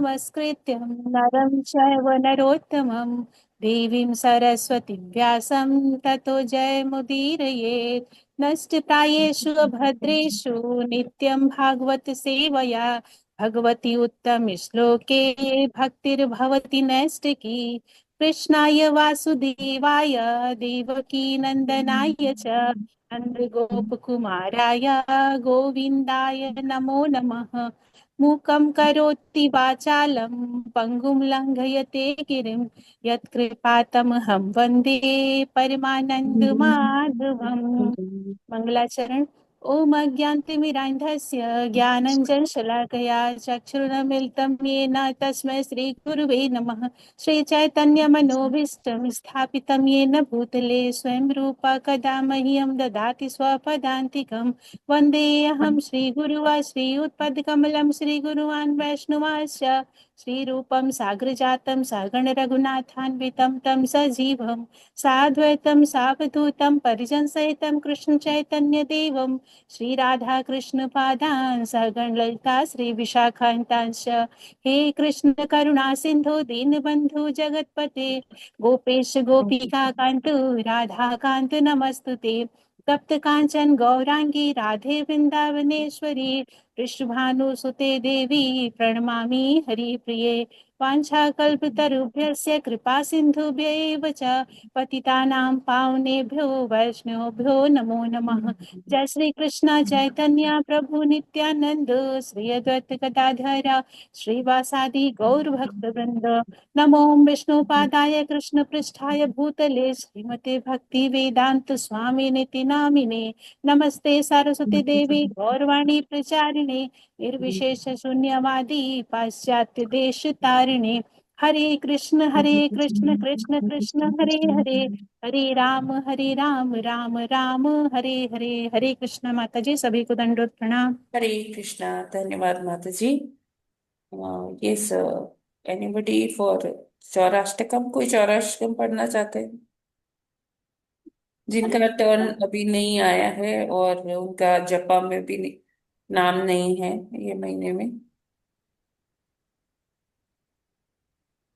नमस्कृत्यं नरं चैव नरोत्तमं देवीं सरस्वतीं व्यासं ततो जयमुदीरयेत्। नष्टप्रायेषु भद्रेषु नित्यं भागवत सेवया भगवती उत्तमे श्लोके भक्तिर्भवति नैष्टिकी। कृष्णाय वासुदेवाय देवकी नन्दनाय च नन्दगोपकुमाराय गोविन्दाय नमो नमः। मूकं करोति वाचालं पङ्गुं लङ्घयते गिरिं यत्कृपातमहं वन्दे परमानन्दमाधवम्। मंगलाचरण। ओम अज्ञानतिमिरान्धस्य ज्ञानञ्जनशलाकया चक्षुरुन्मीलितं येन तस्मै श्रीगुरुवे नमः। श्रीचैतन्यमनोभीष्टं स्थापितं येन भूतले स्वयं रूपा कदा मह्यं ददाति स्वपदान्तिकं। वन्देऽहं श्रीगुरुवा श्रीयुतपदकमलं श्रीगुरुवान् वैष्णवांश्च श्रीरूपं साग्रजातं सगण रघुनाथान्वितं तं सजीवम् साद्वैतं सावधूतं परिजनसहितं कृष्ण चैतन्य देवं श्री राधा कृष्ण पादान् सगण ललिता श्री विशाखान्तांश्च। हे कृष्ण करुणा सिंधु दीनबंधु जगतपते गोपेश गोपिका कांत राधा कांत नमस्तुते। तप्त कांचन गौरांगी राधे वृंदावनेश्वरी वृषभानुसुते देवी प्रणमामि हरिप्रिये। वाञ्छाकल्पतरुभ्यस्य कृपा सिन्धुभ्य एव च पतितानां पावनेभ्यो वैष्णवेभ्यो नमो नमः। जय श्री कृष्ण चैतन्य प्रभु नित्यानंद श्री अद्वैत गदाधर श्रीवासादि गौर भक्त वृंद। नमो विष्णुपादाय कृष्ण पृष्ठाय भूतले श्रीमते भक्ति वेदांत स्वामी निति नामिने। नमस्ते सरस्वती देवी गौरवाणी प्रचारिणे निर्विशेष शून्यवादी पाश्चात्य देश तारिणे। हरे कृष्ण कृष्ण कृष्ण हरे हरे हरे राम राम राम हरे हरे। हरे कृष्ण। माता जी सभी को दंडोत प्रणाम। हरे कृष्णा। धन्यवाद माता जी। Yes, anybody for Chaurashtakam? कोई चौराष्टकम पढ़ना चाहते हैं जिनका टर्न अभी नहीं आया है और उनका जपा में भी नाम नहीं है ये महीने में?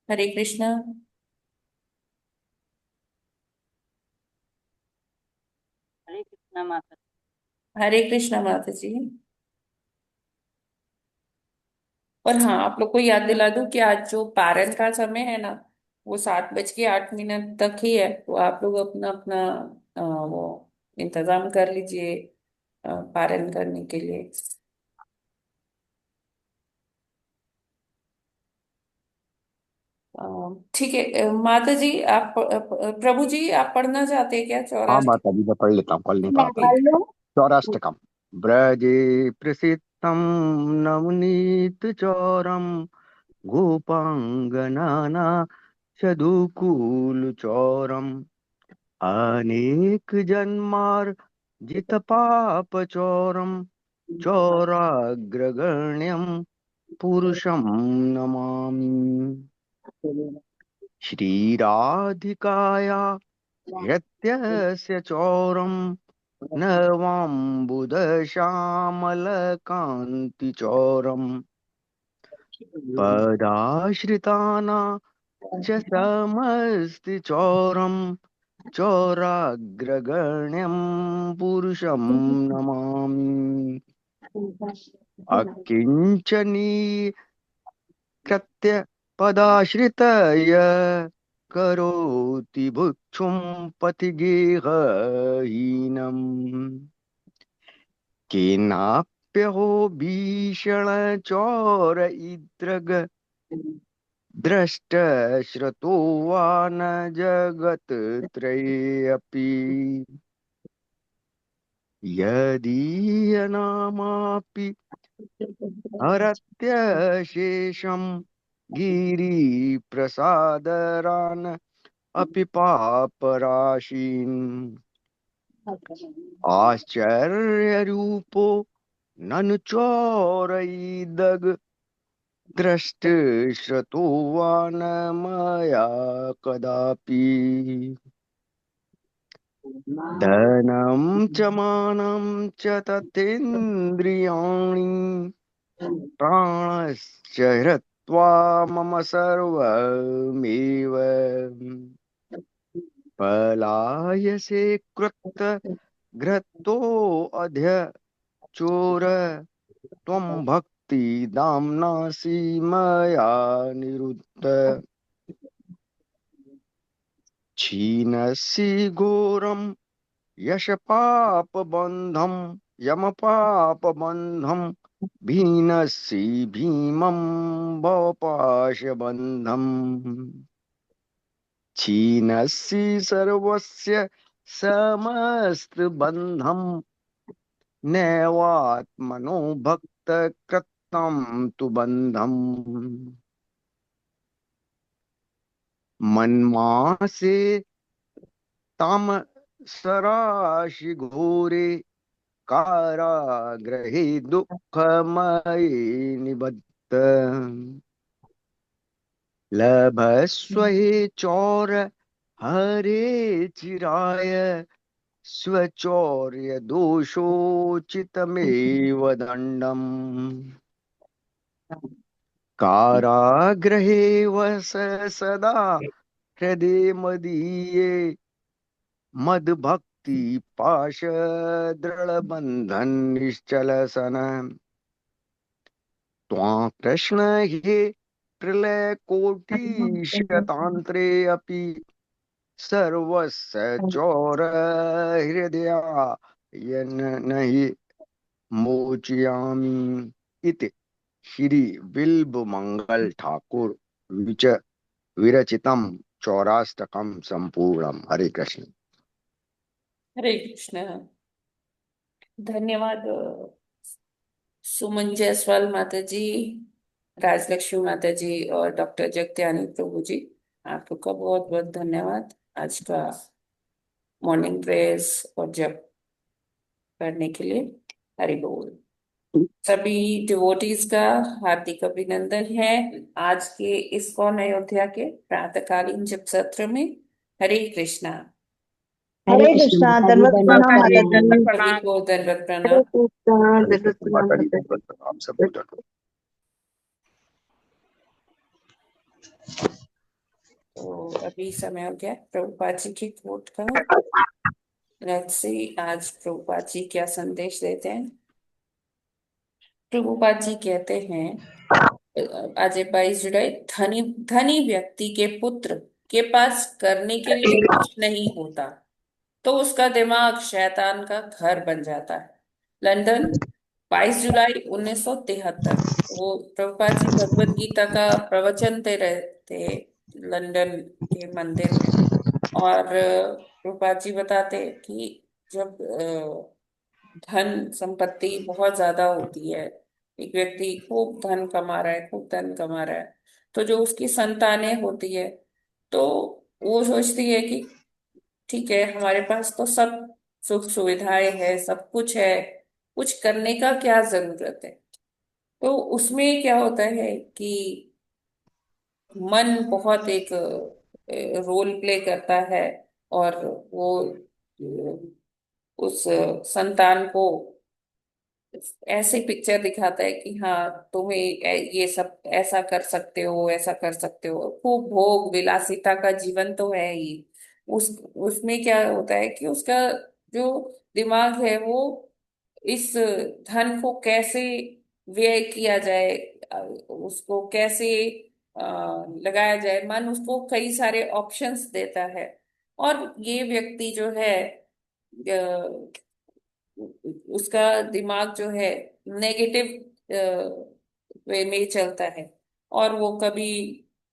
हरे कृष्णा। हरे कृष्णा माता। हरे कृष्णा माता जी। और हाँ, आप लोग को याद दिला दूं कि आज जो पारण का समय है ना, वो 7:08 तक ही है। तो आप लोग अपना अपना वो इंतजाम कर लीजिए पारण करने के लिए। ठीक है। माता जी, आप प्रभु जी, आप पढ़ना चाहते हैं क्या हाँ चौराष्ट? माता जी, मैं पढ़ लेता हूँ आपके ठीक। लिए। चौराष्टकम। ब्रजे प्रसिद्धम नवनीत चौरम गोपांगनाना शदुकूल चौरम अनेक जन्मार जित पाप चौरम चौराग्रगण्यम पुरुषम नमामि। श्रीराधिकाया हृत्यस्य चौरम नवाम्बुदश्यामलकान्तिचौरम् पदाश्रिताना च समस्ति चौरम् चौराग्रगण्यं पुरुषं नमामि। अकिञ्चनीकृत्य पदाश्रितय करोति भुक्षुं पथिगेहहीनम् केनाप्यहो भीषणचोर इद्रग द्रष्टश्रतो वा न जगत्त्रयेऽपि यदीयनामापि हरत्यशेषं गिरिप्रसादरान् अपि पापराशीन् आश्चर्यरूपो ननु चोरैदग द्रष्टुश्रतो वा न मया कदापि धनं च मानं च तथेन्द्रियाणि प्राणश्च त्वा मम सर्वमेव पलायसे कृतघ्रतोऽध्य चोर त्वं भक्तिदाम्नासि मया निरुद्ध क्षीणसि घोरं यशपापबन्धं यमपापबन्धं भीनसि भीमं भवपाशबन्धम् क्षीणसि सर्वस्य समस्तबन्धं नैवात्मनो भक्तकृतं तु बन्धम् मन्मासे तामसराशि घोरे कारागृहे दुःखमये निबद्ध लभस्व हे चौर हरे चिराय स्वचौर्य दोषोचितमेव दण्डम् कारागृहे वस सदा हृदय मदीये मद्भक्ति पाश दृढ़बंधन निश्चल सन त्वां कृष्ण हे प्रलय कोटि शतांतरे अपि सर्वस्य चौर हृदयाय नहि मोचयामि इति श्री बिल्ब मंगल ठाकुर विरचितम चौराष्टकम संपूर्णम। हरे कृष्ण। हरे कृष्ण। धन्यवाद सुमन जायसवाल माता जी, राजलक्ष्मी माता जी और डॉक्टर जगत्यानी प्रभु जी, आप लोग का बहुत बहुत धन्यवाद आज का मॉर्निंग प्रेयर्स और जप करने के लिए। हरि बोल। सभी डिवोटीज का हार्दिक अभिनंदन है आज के इस्कॉन अयोध्या के प्रातःकालीन जप सत्र में। हरे कृष्णा। हरे कृष्णा। दंडवत प्रणाम माता जी। सभी को दंडवत हरे प्रणाम। कृष्णा। दंडवत प्रणाम माता जी माता जी। आप सबको धन्यवाद। तो अभी समय हो गया प्रभुपाद जी की कोट का। लेट्स सी आज प्रभुपाद जी क्या संदेश देते हैं। प्रभुपाद जी कहते हैं आज 22 जुलाई, धनी धनी व्यक्ति के पुत्र के पास करने के लिए कुछ नहीं होता तो उसका दिमाग शैतान का घर बन जाता है। लंदन, 22 जुलाई 1973। वो प्रभुपाद जी भगवत गीता का प्रवचन दे रहे थे लंदन के मंदिर में। और प्रभुपाद जी बताते हैं कि जब धन संपत्ति बहुत ज्यादा होती है, एक व्यक्ति खूब धन कमा रहा है, खूब धन कमा रहा है, तो जो उसकी संतानें होती है तो वो सोचती है कि ठीक है हमारे पास तो सब सुख सुविधाएं है, सब कुछ है, कुछ करने का क्या जरूरत है। तो उसमें क्या होता है कि मन बहुत एक रोल प्ले करता है और वो उस संतान को ऐसे पिक्चर दिखाता है कि हाँ तुम्हें ये सब ऐसा कर सकते हो, ऐसा कर सकते हो, खूब भोग विलासिता का जीवन तो है ही। उस उसमें क्या होता है कि उसका जो दिमाग है वो इस धन को कैसे व्यय किया जाए, उसको कैसे लगाया जाए, मन उसको कई सारे ऑप्शंस देता है। और ये व्यक्ति जो है उसका दिमाग जो है नेगेटिव वे में चलता है और वो कभी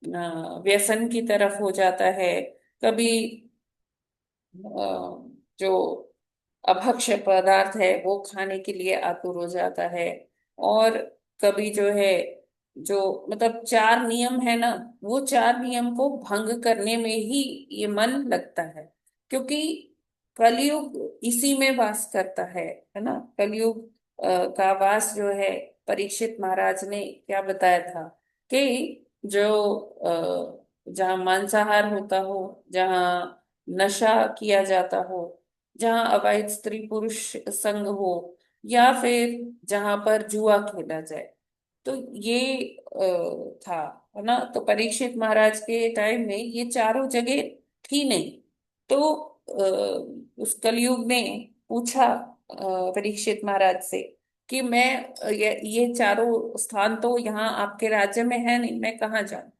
व्यसन की तरफ हो जाता है, कभी जो अभक्ष्य पदार्थ है वो खाने के लिए आतुर हो जाता है। और कभी जो है जो मतलब चार नियम है ना, वो चार नियम को भंग करने में ही ये मन लगता है, क्योंकि कलयुग इसी में वास करता है ना। कलयुग का वास जो है, परीक्षित महाराज ने क्या बताया था कि जो जहाँ मांसाहार होता हो, जहाँ नशा किया जाता हो, जहाँ अवैध स्त्री पुरुष संग हो, या फिर जहां पर जुआ खेला जाए, तो ये था, है ना। तो परीक्षित महाराज के टाइम में ये चारों जगह थी नहीं। तो उस कलयुग ने पूछा परीक्षित महाराज से कि मैं ये चारों स्थान तो यहाँ आपके राज्य में है नहीं, मैं कहाँ जाऊं।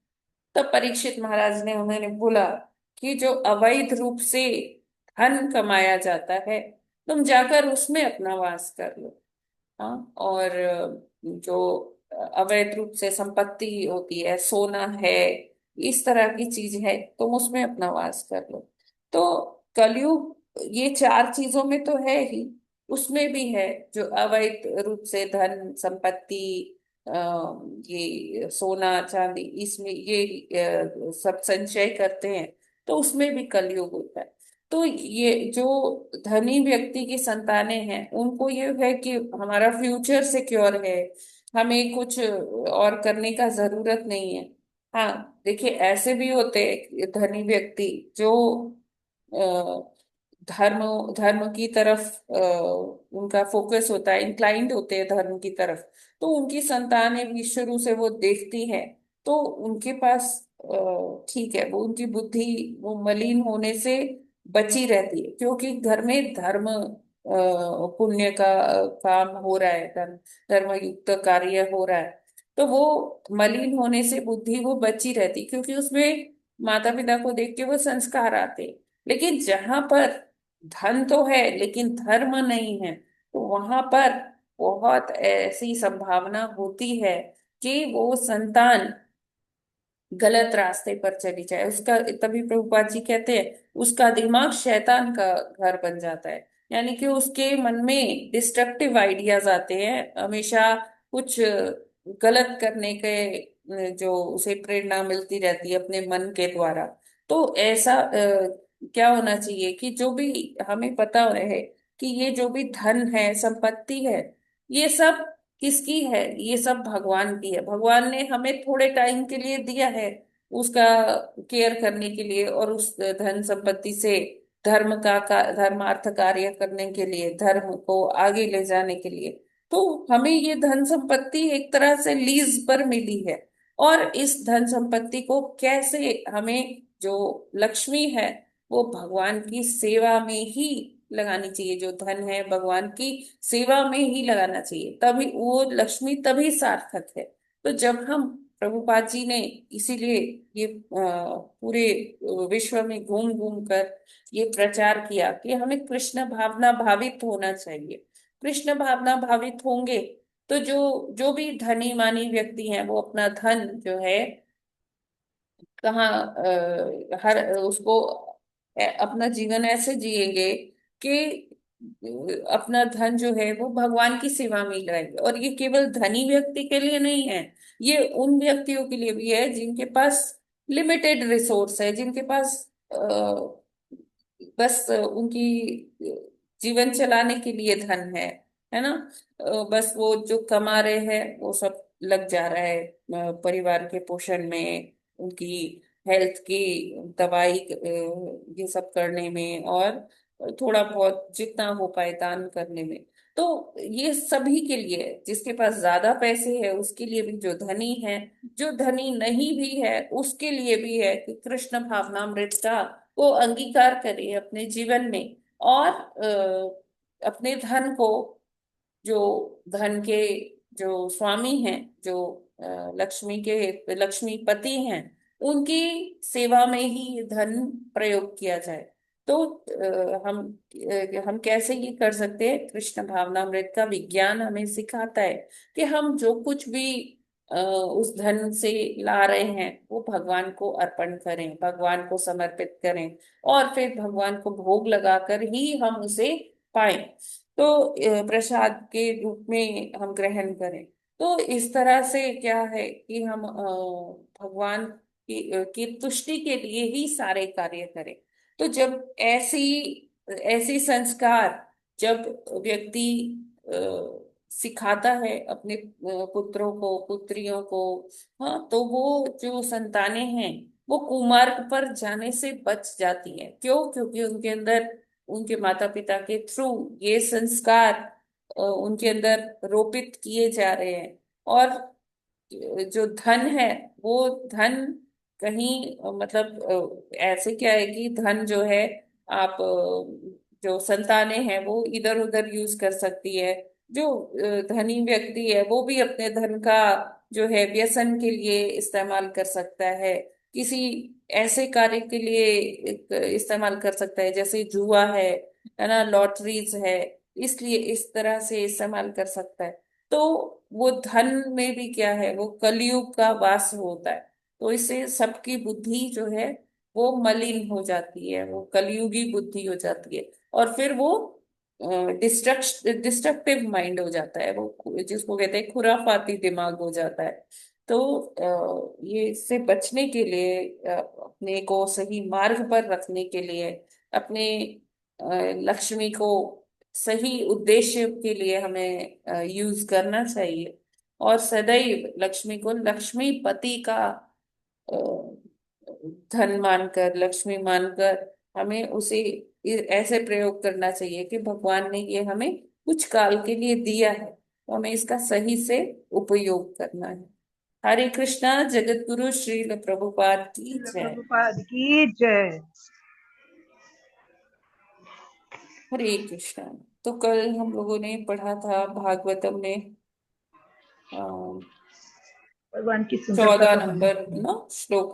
तब परीक्षित महाराज ने उन्होंने बोला कि जो अवैध रूप से धन कमाया जाता है, तुम जाकर उसमें अपना वास कर लो। हाँ, और जो अवैध रूप से संपत्ति होती है, सोना है, इस तरह की चीज है, तुम उसमें अपना वास कर लो। तो कलयुग ये चार चीजों में तो है ही, उसमें भी है। जो अवैध रूप से धन संपत्ति, अ, ये सोना चांदी, इसमें ये सब संचय करते हैं, तो उसमें भी कलयुग होता है। तो ये जो धनी व्यक्ति की संतानें हैं, उनको ये है कि हमारा फ्यूचर सिक्योर है, हमें कुछ और करने का जरूरत नहीं है। हाँ, देखिए ऐसे भी होते हैं धनी व्यक्ति जो अ, धर्म धर्म की तरफ उनका फोकस होता है, इंक्लाइंड होते हैं धर्म की तरफ। तो उनकी संतानें भी शुरू से वो देखती है, तो उनके पास ठीक है, वो उनकी बुद्धि वो मलिन होने से बची रहती है, क्योंकि घर में धर्म पुण्य का काम हो रहा है, धर्म युक्त कार्य हो रहा है। तो वो मलिन होने से बुद्धि वो बची रहती, क्योंकि उसमें माता पिता को देख के वो संस्कार आते। लेकिन जहां पर धन तो है लेकिन धर्म नहीं है, तो वहां पर बहुत ऐसी संभावना होती है कि वो संतान गलत रास्ते पर चली जाए। उसका, तभी प्रभुपाद जी कहते हैं, उसका दिमाग शैतान का घर बन जाता है। यानी कि उसके मन में डिस्ट्रक्टिव आइडियाज आते हैं हमेशा, कुछ गलत करने के जो उसे प्रेरणा मिलती रहती है अपने मन के द्वारा। तो ऐसा क्या होना चाहिए कि जो भी हमें पता रहे कि ये जो भी धन है, संपत्ति है, ये सब किसकी है? ये सब भगवान की है। भगवान ने हमें थोड़े टाइम के लिए दिया है उसका केयर करने के लिए, और उस धन संपत्ति से धर्मार्थ कार्य करने के लिए, धर्म को आगे ले जाने के लिए। तो हमें ये धन संपत्ति एक तरह से लीज पर मिली है, और इस धन संपत्ति को कैसे हमें, जो लक्ष्मी है, वो भगवान की सेवा में ही लगानी चाहिए। जो धन है भगवान की सेवा में ही लगाना चाहिए, तभी वो लक्ष्मी तभी सार्थक है। तो जब हम, प्रभुपाद जी ने इसीलिए ये पूरे विश्व में घूम घूम कर ये प्रचार किया कि हमें कृष्ण भावना भावित होना चाहिए। कृष्ण भावना भावित होंगे तो जो जो भी धनी मानी व्यक्ति हैं, वो अपना धन जो है कहाँ हर उसको अपना जीवन ऐसे जिएंगे कि अपना धन जो है वो भगवान की सेवा में ही लगाएंगे। और ये केवल धनी व्यक्ति के लिए नहीं है, ये उन व्यक्तियों के लिए भी है जिनके पास लिमिटेड रिसोर्स है, जिनके पास बस उनकी जीवन चलाने के लिए धन है ना। बस वो जो कमा रहे हैं वो सब लग जा रहा है परिवार के पोषण में, उनकी हेल्थ की दवाई ये सब करने में, और थोड़ा बहुत जितना हो पाए दान करने में। तो ये सभी के लिए है। जिसके पास ज्यादा पैसे है उसके लिए भी, जो धनी है, जो धनी नहीं भी है उसके लिए भी है कि कृष्ण भावनामृत का वो अंगीकार करे अपने जीवन में। और अपने धन को, जो धन के जो स्वामी हैं, जो लक्ष्मी पति हैं, उनकी सेवा में ही धन प्रयोग किया जाए। तो हम कैसे ये कर सकते हैं? कृष्ण भावनामृत का विज्ञान हमें सिखाता है कि हम जो कुछ भी उस धन से ला रहे हैं वो भगवान को अर्पण करें, भगवान को समर्पित करें, और फिर भगवान को भोग लगाकर ही हम उसे पाएं। तो प्रसाद के रूप में हम ग्रहण करें। तो इस तरह से क्या है कि हम भगवान की तुष्टि के लिए ही सारे कार्य करें। तो जब ऐसी संस्कार जब व्यक्ति सिखाता है अपने पुत्रों को, पुत्रियों को, हाँ, तो वो जो संतानें हैं वो कुमार्ग पर जाने से बच जाती हैं। क्यों? क्योंकि उनके अंदर, उनके माता पिता के थ्रू ये संस्कार उनके अंदर रोपित किए जा रहे हैं। और जो धन है वो धन कहीं मतलब ऐसे क्या है कि धन जो है आप जो संतानें हैं वो इधर उधर यूज कर सकती है। जो धनी व्यक्ति है वो भी अपने धन का जो है व्यसन के लिए इस्तेमाल कर सकता है, किसी ऐसे कार्य के लिए इस्तेमाल कर सकता है जैसे जुआ है ना, लॉटरीज है, इसलिए इस तरह से इस्तेमाल कर सकता है। तो वो धन में भी क्या है, वो कलयुग का वास होता है, तो इससे सबकी बुद्धि जो है वो मलिन हो जाती है, वो कलयुगी बुद्धि हो जाती है, और फिर वो डिस्ट्रक्टिव माइंड हो जाता है, वो जिसको कहते हैं खुराफाती दिमाग हो जाता है। तो ये इससे बचने के लिए अपने को सही मार्ग पर रखने के लिए, अपने लक्ष्मी को सही उद्देश्य के लिए हमें यूज करना चाहिए, और सदैव लक्ष्मी को लक्ष्मीपति का अ, धन मानकर, लक्ष्मी मानकर हमें उसे ऐसे प्रयोग करना चाहिए कि भगवान ने ये हमें कुछ काल के लिए दिया है, तो हमें इसका सही से उपयोग करना है। हरे कृष्णा। जगत गुरु श्रील प्रभुपाद की श्रील जय। प्रभुपाद की जय। हरे कृष्णा। तो कल हम लोगों ने पढ़ा था भागवतम में भगवान की सुंदरता 14 का वर्णन नंबर किया। ना श्लोक,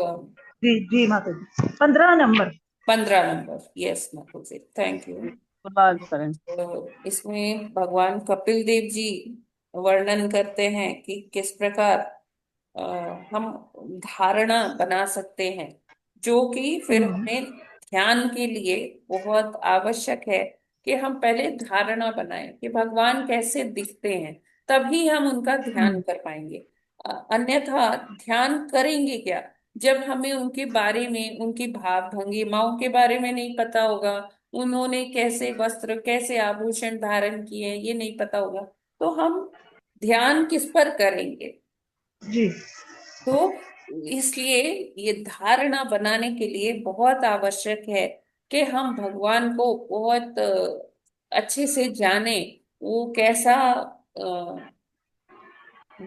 जी जी माता जी, 15 नंबर। 15 नंबर, यस माता जी, थैंक यू। बात करें। तो इसमें भगवान कपिल देव जी वर्णन करते हैं कि किस प्रकार अ, हम धारणा बना सकते हैं, जो कि फिर हम्म हमें ध्यान के लिए बहुत आवश्यक है कि हम पहले धारणा बनाएं कि भगवान कैसे दिखते हैं, तभी हम उनका ध्यान हम्म कर पाएंगे। अन्यथा ध्यान करेंगे क्या जब हमें उनके बारे में, उनकी भाव भंगिमाओं के बारे में नहीं पता होगा, उन्होंने कैसे वस्त्र, कैसे आभूषण धारण किए ये नहीं पता होगा, तो हम ध्यान किस पर करेंगे। जी तो इसलिए ये धारणा बनाने के लिए बहुत आवश्यक है कि हम भगवान को बहुत अच्छे से जाने, वो कैसा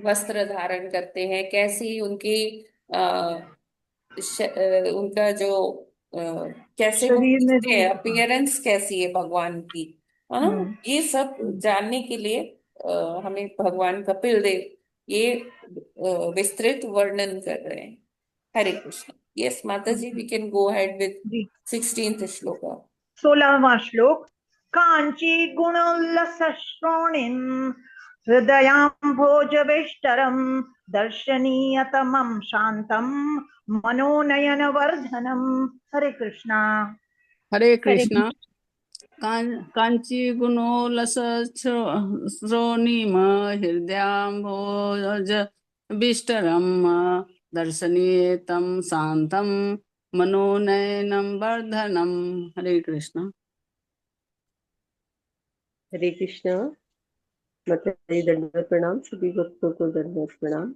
वस्त्र धारण करते हैं, कैसी उनकी उनका जो अ, कैसे वो शरीर में दिखते हैं, रूप। अपीयरेंस कैसी है भगवान की, है ना, ये सब हम्म जानने के लिए हमें भगवान कपिल देव ये विस्तृत वर्णन कर रहे हैं। हरे कृष्ण। यस माता जी, we can go ahead with जी 16th श्लोक। 16वां श्लोक। कांची गुणोल्लस श्रोणिम हृदयाम्भोजवेष्टरम दर्शनीयतमं शांतम मनोनयन वर्धनम। हरे कृष्णा। हरे हरे कृष्णा। कांची गुणोल्लस श्रोणीम हृदयाम्भोज बिष्टरम दर्शनीयतं शांतं मनोनयनं वर्धनम। हरे कृष्णा। हरे कृष्णा। माता जी दंडवत प्रणाम, सभी भक्तों को दंडवत प्रणाम।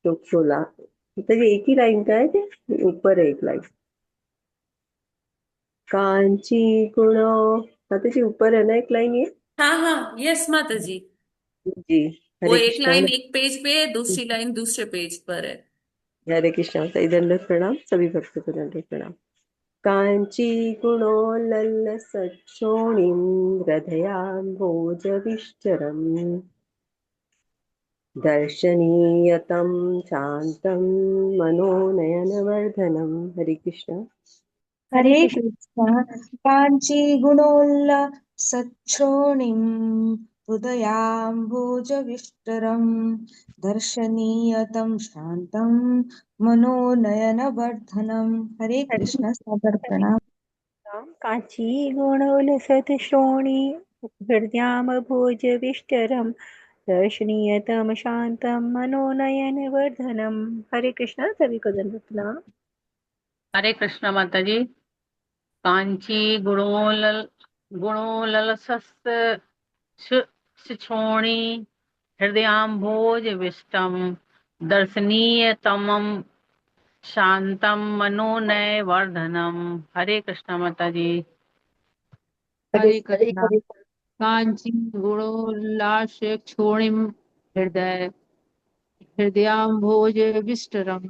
श्लोक 16। मतलब ये एक ही लाइन का है कि ऊपर है एक लाइन? कांची गुणो, माता जी ऊपर है ना एक लाइन ये? हाँ हाँ, यस माता जी, जी। वो हरे एक कृष्णा। लाइन एक पेज पे है, दूसरी लाइन दूसरे पेज पर है। हरे कृष्णा। माता जी दंडवत प्रणाम, सभी भक्तों को दंडवत प्रणाम। कांची गुणोल्लसच्छोणिं हृदयाम्भोजविष्टरम् दर्शनीयतं शान्तं मनोनयनवर्धनम्। हरे कृष्णा। हरे हरे कृष्ण। कृष्ण। काञ्ची गुणोल्लसच्छोणिं हृदयाम्भोजविष्टरं दर्शनीयतं शान्तं मनोनयनवर्धनम्। हरे कृष्ण, सादर प्रणाम। कांची गुणोल्लसत्श्रोणी हृदयाम्भोजविष्टरम् दर्शनीयतम शांतम मनोनयनवर्धनम। हरे कृष्णा। सभी को दंडवत प्रणाम। हरे कृष्णा माता जी। कांची गुणोल्लसस्य शिक्षोणी हृदयाम्भोज विष्टम दर्शनीयतमं शांतम मनोनय वर्धनम। हरे कृष्णा माता जी। हरे कृष्णा। कांची गुणोल्लास क्षोणिम हृदय हृदयाम्भोजविष्टरम्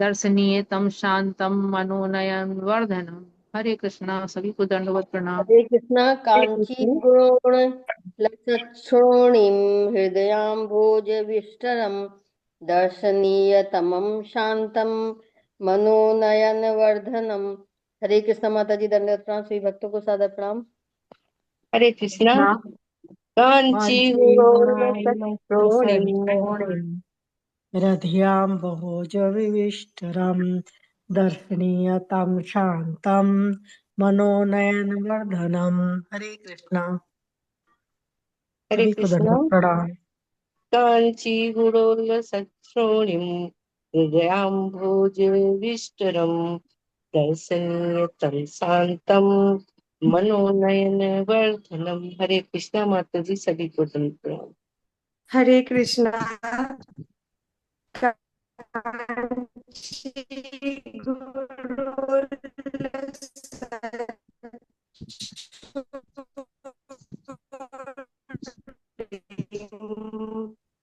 दर्शनीयतम शांतम मनोनयन वर्धनम। हरे कृष्णा। सभी को दंडवत प्रणाम। हरे कृष्णा। हरे कांची कृष्ण गुण लसच्छोणिम हृदयाम्भोजविष्टरम दर्शनीयतमं शांतम मनोनयन वर्धनम। हरे कृष्णा। माता जी दंडवत प्रणाम। सभी भक्तों को सादर प्रणाम। हरे कृष्णा कांची हृदयाम्बोजविष्टरम् दर्शनीयतं शान्तं मनोनयनवर्धनम्। हरे कृष्णा। हरे सभी को कृष्णा। दंडवत प्रणाम। कांची गुणोल्लसत्रोणिं हृदयाम्भोजविष्टरम् दर्शनीयतं शान्तं मनोनयन वर्धनम। हरे कृष्णा। माता जी सभी को दंड प्रणाम। हरे कृष्णा कांची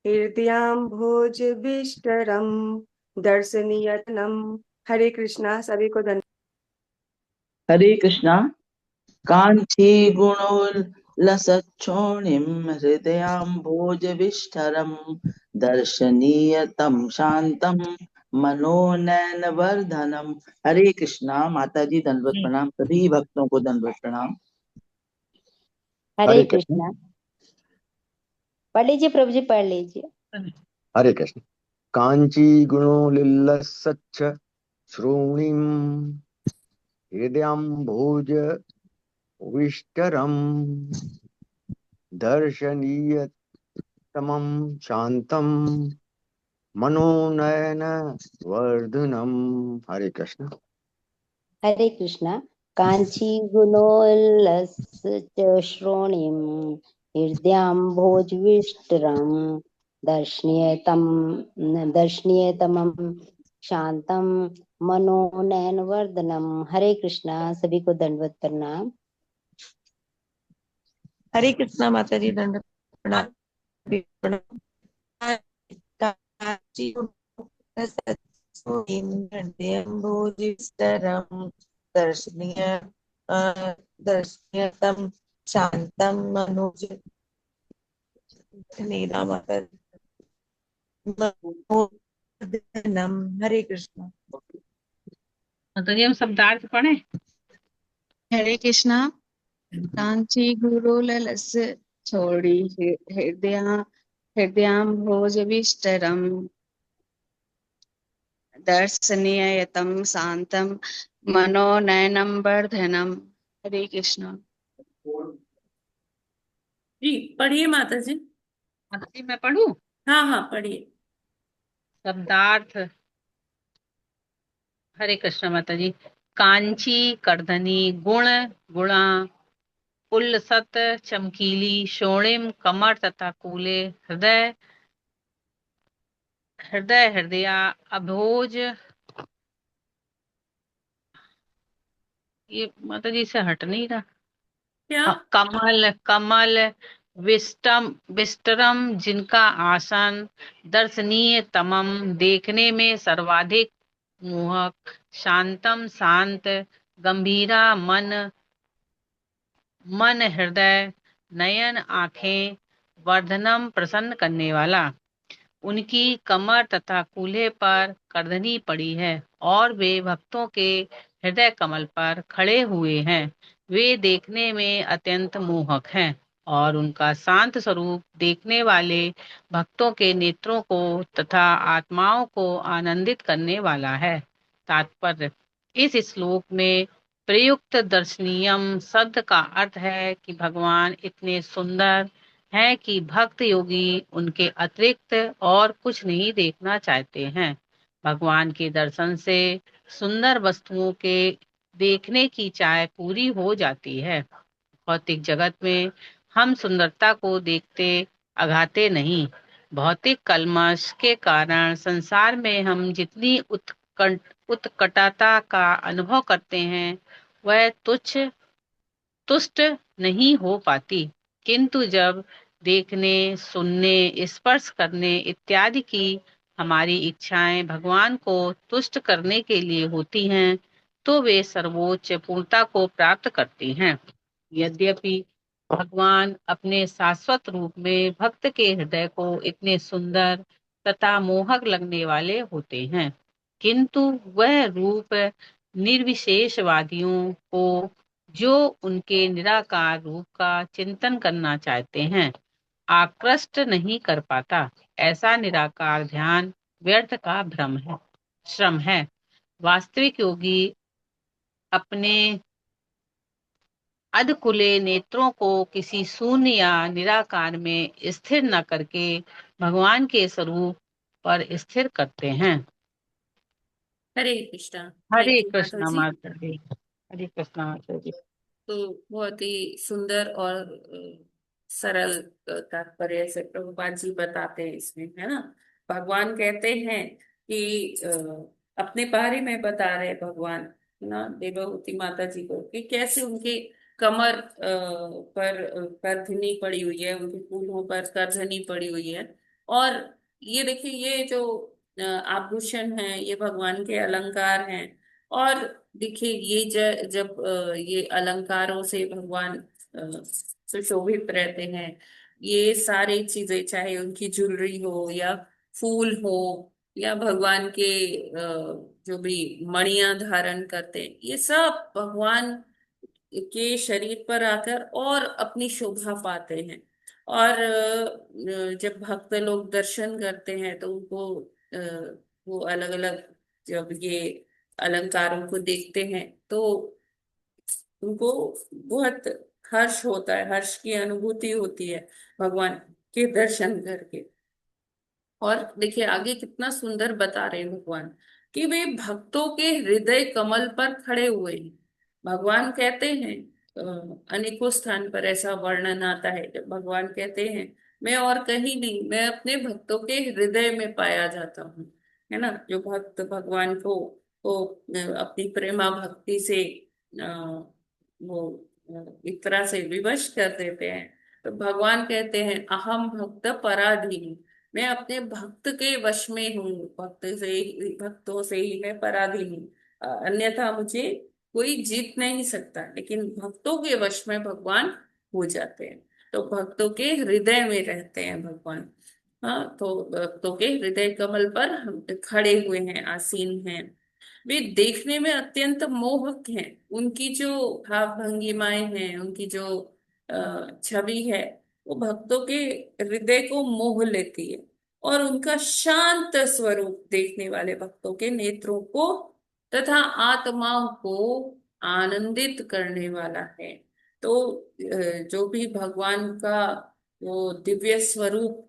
हृदयाम्भोजविष्टरम् दर्शनीयतनम्। हरे कृष्णा। सभी को धन्यवाद। हरे कृष्णा कांची गुणोल्लसच्छोणिं हृदयाम्भोजविष्ठरम् दर्शनीयतं शांतं मनोनयनवर्धनम। हरे कृष्णा। माता जी दंडवत प्रणाम। सभी भक्तों को दंडवत प्रणाम। हरे हरे कृष्ण। कृष्णा। पढ़ लीजिए प्रभु जी, पढ़ लीजिए। हरे कृष्ण। कांची गुणोल्लसच्च श्रोणीम हृदयाम्भोज विष्टरम् दर्शनीयतमं शांतं मनोनयन वर्धनम। हरे कृष्ण। हरे कृष्णा। कांची गुणोल्लस श्रोणीम हृदयाम्भोजविष्टरम् दर्शनीयतमं शांतम मनोनयन वर्धनम। हरे कृष्णा। सभी को दंडवत प्रणाम। हरे कृष्णा। माता जी दंड प्रणाम। कांची हृदयम्भोजविष्टरम् दर्शनीयतं शान्तं मनोज मनोवर्धनम्। हरे कृष्णा। तो ये हम शब्दार्थ पढ़े। हरे कृष्णा। कांची गुरुललस छोड़ी हृदयाम्भोजविष्टरम् दर्शनीयतं शांतं मनोनयनं वर्धनम्। हरे कृष्णा। जी पढ़िए माता जी। माता जी मैं पढ़ूं। हाँ हाँ पढ़िए। शब्दार्थ। हरे कृष्ण माता जी। कांची करधनी गुण गुणा उल्लसत चमकीली शोणिम कमर तथा कूले हृदय हृदया अभोज। ये माता जी से हट नहीं रहा। क्या? कमल कमल विष्टरम जिनका आसन दर्शनीय तमम देखने में सर्वाधिक मोहक शांतम शांत गंभीरा मन हृदय नयन आंखें वर्धनम प्रसन्न करने वाला। उनकी कमर तथा कूल्हे पर करधनी पड़ी है और वे भक्तों के हृदय कमल पर खड़े हुए हैं। वे देखने में अत्यंत मोहक हैं और उनका शांत स्वरूप देखने वाले भक्तों के नेत्रों को तथा आत्माओं को आनंदित करने वाला है। तात्पर्य। इस श्लोक में प्रयुक्त दर्शनीयम शब्द का अर्थ है कि भगवान इतने सुंदर हैं कि भक्त योगी उनके अतिरिक्त और कुछ नहीं देखना चाहते हैं। भगवान के दर्शन से सुंदर वस्तुओं के देखने की चाह पूरी हो जाती है। भौतिक जगत में हम सुंदरता को देखते अघाते नहीं। भौतिक कल्मश के कारण संसार में हम जितनी उत्कटता का अनुभव करते हैं वह तुष्ट नहीं हो पाती। किंतु जब देखने, सुनने, स्पर्श करने इत्यादि की हमारी इच्छाएं भगवान को तुष्ट करने के लिए होती हैं, तो वे सर्वोच्च पूर्णता को प्राप्त करती हैं। यद्यपि भगवान अपने शाश्वत रूप में भक्त के हृदय को इतने सुंदर तथा मोहक लगने वाले होते हैं, किंतु वह रूप निर्विशेषवादियों को, जो उनके निराकार रूप का चिंतन करना चाहते हैं, आकृष्ट नहीं कर पाता। ऐसा निराकार ध्यान व्यर्थ का भ्रम है, श्रम है। वास्तविक योगी अपने अधकुले नेत्रों को किसी शून्य या निराकार में स्थिर न करके भगवान के स्वरूप पर स्थिर करते हैं। हरे कृष्णा। हरे थैंक यू माता कृष्णा जी। माता जी। हरे कृष्णा माता जी। तो बहुत ही सुंदर और सरल तात्पर्य से प्रभुपाद जी बताते हैं इसमें, है ना। भगवान कहते हैं कि अपने बारे में बता रहे भगवान, है ना, देवहूति माता जी को, कि कैसे उनके कमर पर करधनी पड़ी हुई है, उनके फूलों पर करधनी पड़ी हुई है। और ये देखिए, ये जो आभूषण है, ये भगवान के अलंकार हैं। और देखिए, ये जब ये अलंकारों से भगवान सुशोभित रहते हैं, ये सारी चीजें, चाहे उनकी ज्वेलरी हो या फूल हो या भगवान के जो भी मणियां धारण करते हैं, ये सब भगवान के शरीर पर आकर और अपनी शोभा पाते हैं। और जब भक्त लोग दर्शन करते हैं तो उनको वो अलग अलग, जब ये अलंकारों को देखते हैं तो उनको बहुत हर्ष होता है, हर्ष की अनुभूति होती है भगवान के दर्शन करके। और देखिए आगे कितना सुंदर बता रहे हैं भगवान, कि वे भक्तों के हृदय कमल पर खड़े हुए हैं। भगवान कहते हैं, अनेकों स्थान पर ऐसा वर्णन आता है जब भगवान कहते हैं, मैं और कहीं नहीं, मैं अपने भक्तों के हृदय में पाया जाता हूँ, है ना। जो भक्त भगवान को अपनी प्रेमा भक्ति से वो एक तरह से विवश कर देते हैं, तो भगवान कहते हैं, अहम भक्त पराधीन, मैं अपने भक्त के वश में हूँ, भक्तों से ही मैं पराधीन हूँ। अन्यथा मुझे कोई जीत नहीं सकता, लेकिन भक्तों के वश में भगवान हो जाते हैं। तो भक्तों के हृदय में रहते हैं भगवान। हाँ, तो भक्तों के हृदय कमल पर हम खड़े हुए हैं, आसीन हैं। वे देखने में अत्यंत मोहक हैं। उनकी जो भाव भंगिमाएं हैं, उनकी जो छवि है, वो भक्तों के हृदय को मोह लेती है। और उनका शांत स्वरूप देखने वाले भक्तों के नेत्रों को तथा आत्माओं को आनंदित करने वाला है। तो जो भी भगवान का वो दिव्य स्वरूप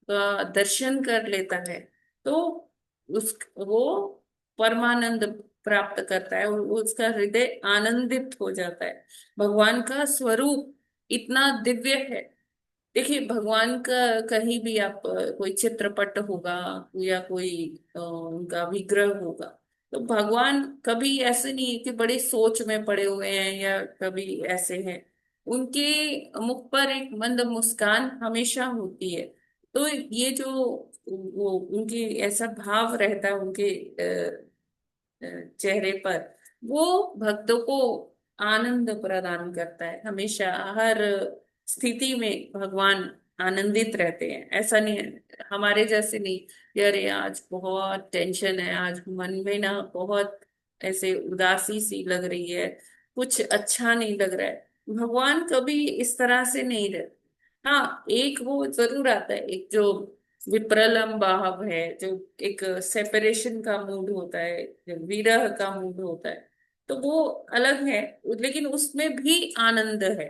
का दर्शन कर लेता है, तो उस वो परमानंद प्राप्त करता है और उसका हृदय आनंदित हो जाता है। भगवान का स्वरूप इतना दिव्य है। देखिए, भगवान का कहीं भी आप कोई चित्रपट होगा या कोई उनका विग्रह होगा, तो भगवान कभी ऐसे नहीं है कि बड़ी सोच में पड़े हुए हैं या कभी ऐसे हैं। उनके मुख पर एक मंद मुस्कान हमेशा होती है। तो ये जो वो उनकी ऐसा भाव रहता है उनके चेहरे पर, वो भक्तों को आनंद प्रदान करता है। हमेशा हर स्थिति में भगवान आनंदित रहते हैं। ऐसा नहीं है हमारे जैसे नहीं, यार आज बहुत टेंशन है, आज मन में ना बहुत ऐसे उदासी सी लग रही है, कुछ अच्छा नहीं लग रहा है। भगवान कभी इस तरह से नहीं रहते। हाँ, एक वो जरूर आता है, एक जो विप्रलंब भाव है, जो एक सेपरेशन का मूड होता है, जो विरह का मूड होता है, तो वो अलग है। लेकिन उसमें भी आनंद है।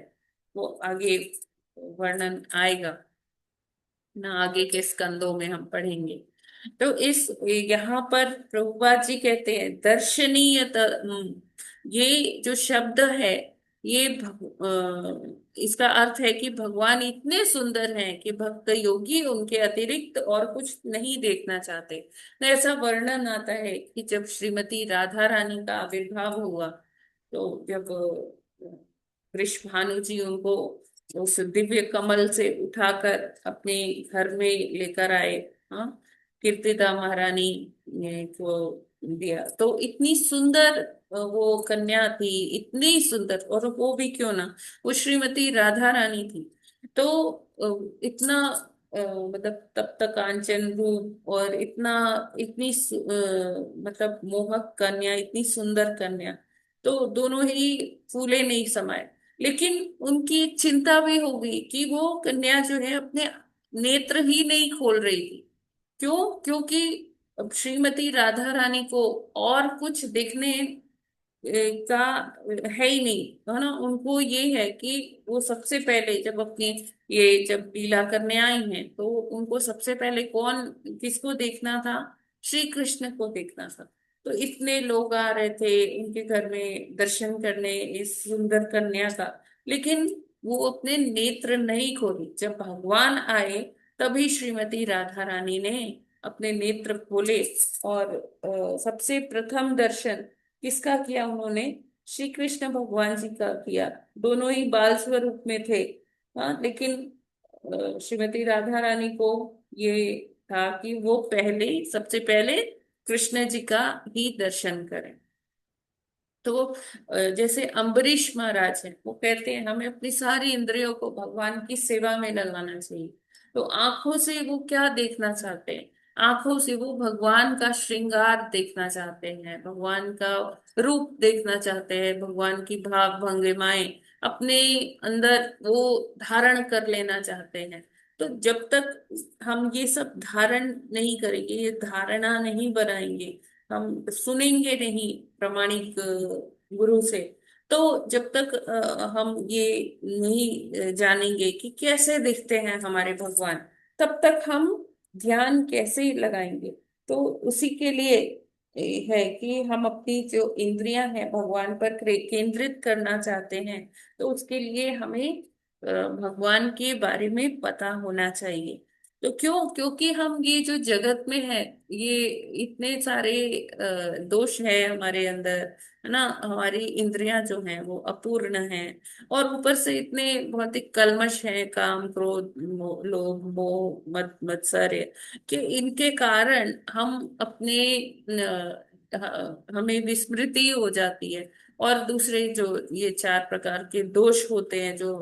वो आगे वर्णन आएगा ना, आगे के स्कंदों में हम पढ़ेंगे। तो इस यहाँ पर प्रभुपाद जी कहते हैं, ये जो शब्द है, ये इसका अर्थ है कि भगवान इतने सुंदर हैं कि भक्त योगी उनके अतिरिक्त और कुछ नहीं देखना चाहते। तो ऐसा वर्णन आता है कि जब श्रीमती राधा रानी का आविर्भाव हुआ, तो जब वृषभानु जी उनको उस दिव्य कमल से उठाकर अपने घर में लेकर आए। हाँ, कीर्तिदा महारानी ने को दिया। तो इतनी सुंदर वो कन्या थी, इतनी सुंदर, और वो भी क्यों ना, वो श्रीमती राधा रानी थी। तो इतना मतलब तप तक कांचन रूप, और इतना इतनी मतलब मोहक कन्या, इतनी सुंदर कन्या, तो दोनों ही फूले नहीं समाये। लेकिन उनकी एक चिंता भी हो गई कि वो कन्या जो है अपने नेत्र ही नहीं खोल रही थी। क्यों? क्योंकि अब श्रीमती राधा रानी को और कुछ देखने का है ही नहीं, है ना। उनको ये है कि वो सबसे पहले जब अपनी ये जब लीला करने आई हैं, तो उनको सबसे पहले कौन किसको देखना था? श्री कृष्ण को देखना था। तो इतने लोग आ रहे थे उनके घर में दर्शन करने इस सुंदर कन्या का, लेकिन वो अपने नेत्र नहीं खोली। जब भगवान आए तभी श्रीमती राधा रानी ने अपने नेत्र खोले, और सबसे प्रथम दर्शन किसका किया उन्होंने? श्री कृष्ण भगवान जी का किया। दोनों ही बाल स्वरूप में थे। हाँ, लेकिन श्रीमती राधा रानी को ये था कि वो पहले, सबसे पहले कृष्ण जी का ही दर्शन करें। तो जैसे अम्बरीश महाराज है, वो कहते हैं हमें अपनी सारी इंद्रियों को भगवान की सेवा में लगाना चाहिए। तो आंखों से वो क्या देखना चाहते हैं? आंखों से वो भगवान का श्रृंगार देखना चाहते हैं, भगवान का रूप देखना चाहते हैं, भगवान की भाव भंगिमाएं अपने अंदर वो धारण कर लेना चाहते हैं। तो जब तक हम ये सब धारण नहीं करेंगे, ये धारणा नहीं बनाएंगे, हम सुनेंगे नहीं प्रामाणिक गुरु से, तो जब तक हम ये नहीं जानेंगे कि कैसे दिखते हैं हमारे भगवान, तब तक हम ध्यान कैसे लगाएंगे। तो उसी के लिए है कि हम अपनी जो इंद्रियां हैं भगवान पर केंद्रित करना चाहते हैं, तो उसके लिए हमें भगवान के बारे में पता होना चाहिए। तो क्यों? क्योंकि हम ये जो जगत में है, ये इतने सारे दोष है हमारे अंदर, है ना। हमारी इंद्रियां जो हैं वो अपूर्ण हैं, और ऊपर से इतने भौतिक कल्मश हैं, काम क्रोध लोभ मोह मत मत्सर्य, कि इनके कारण हम अपने हमें विस्मृति हो जाती है। और दूसरे जो ये चार प्रकार के दोष होते हैं, जो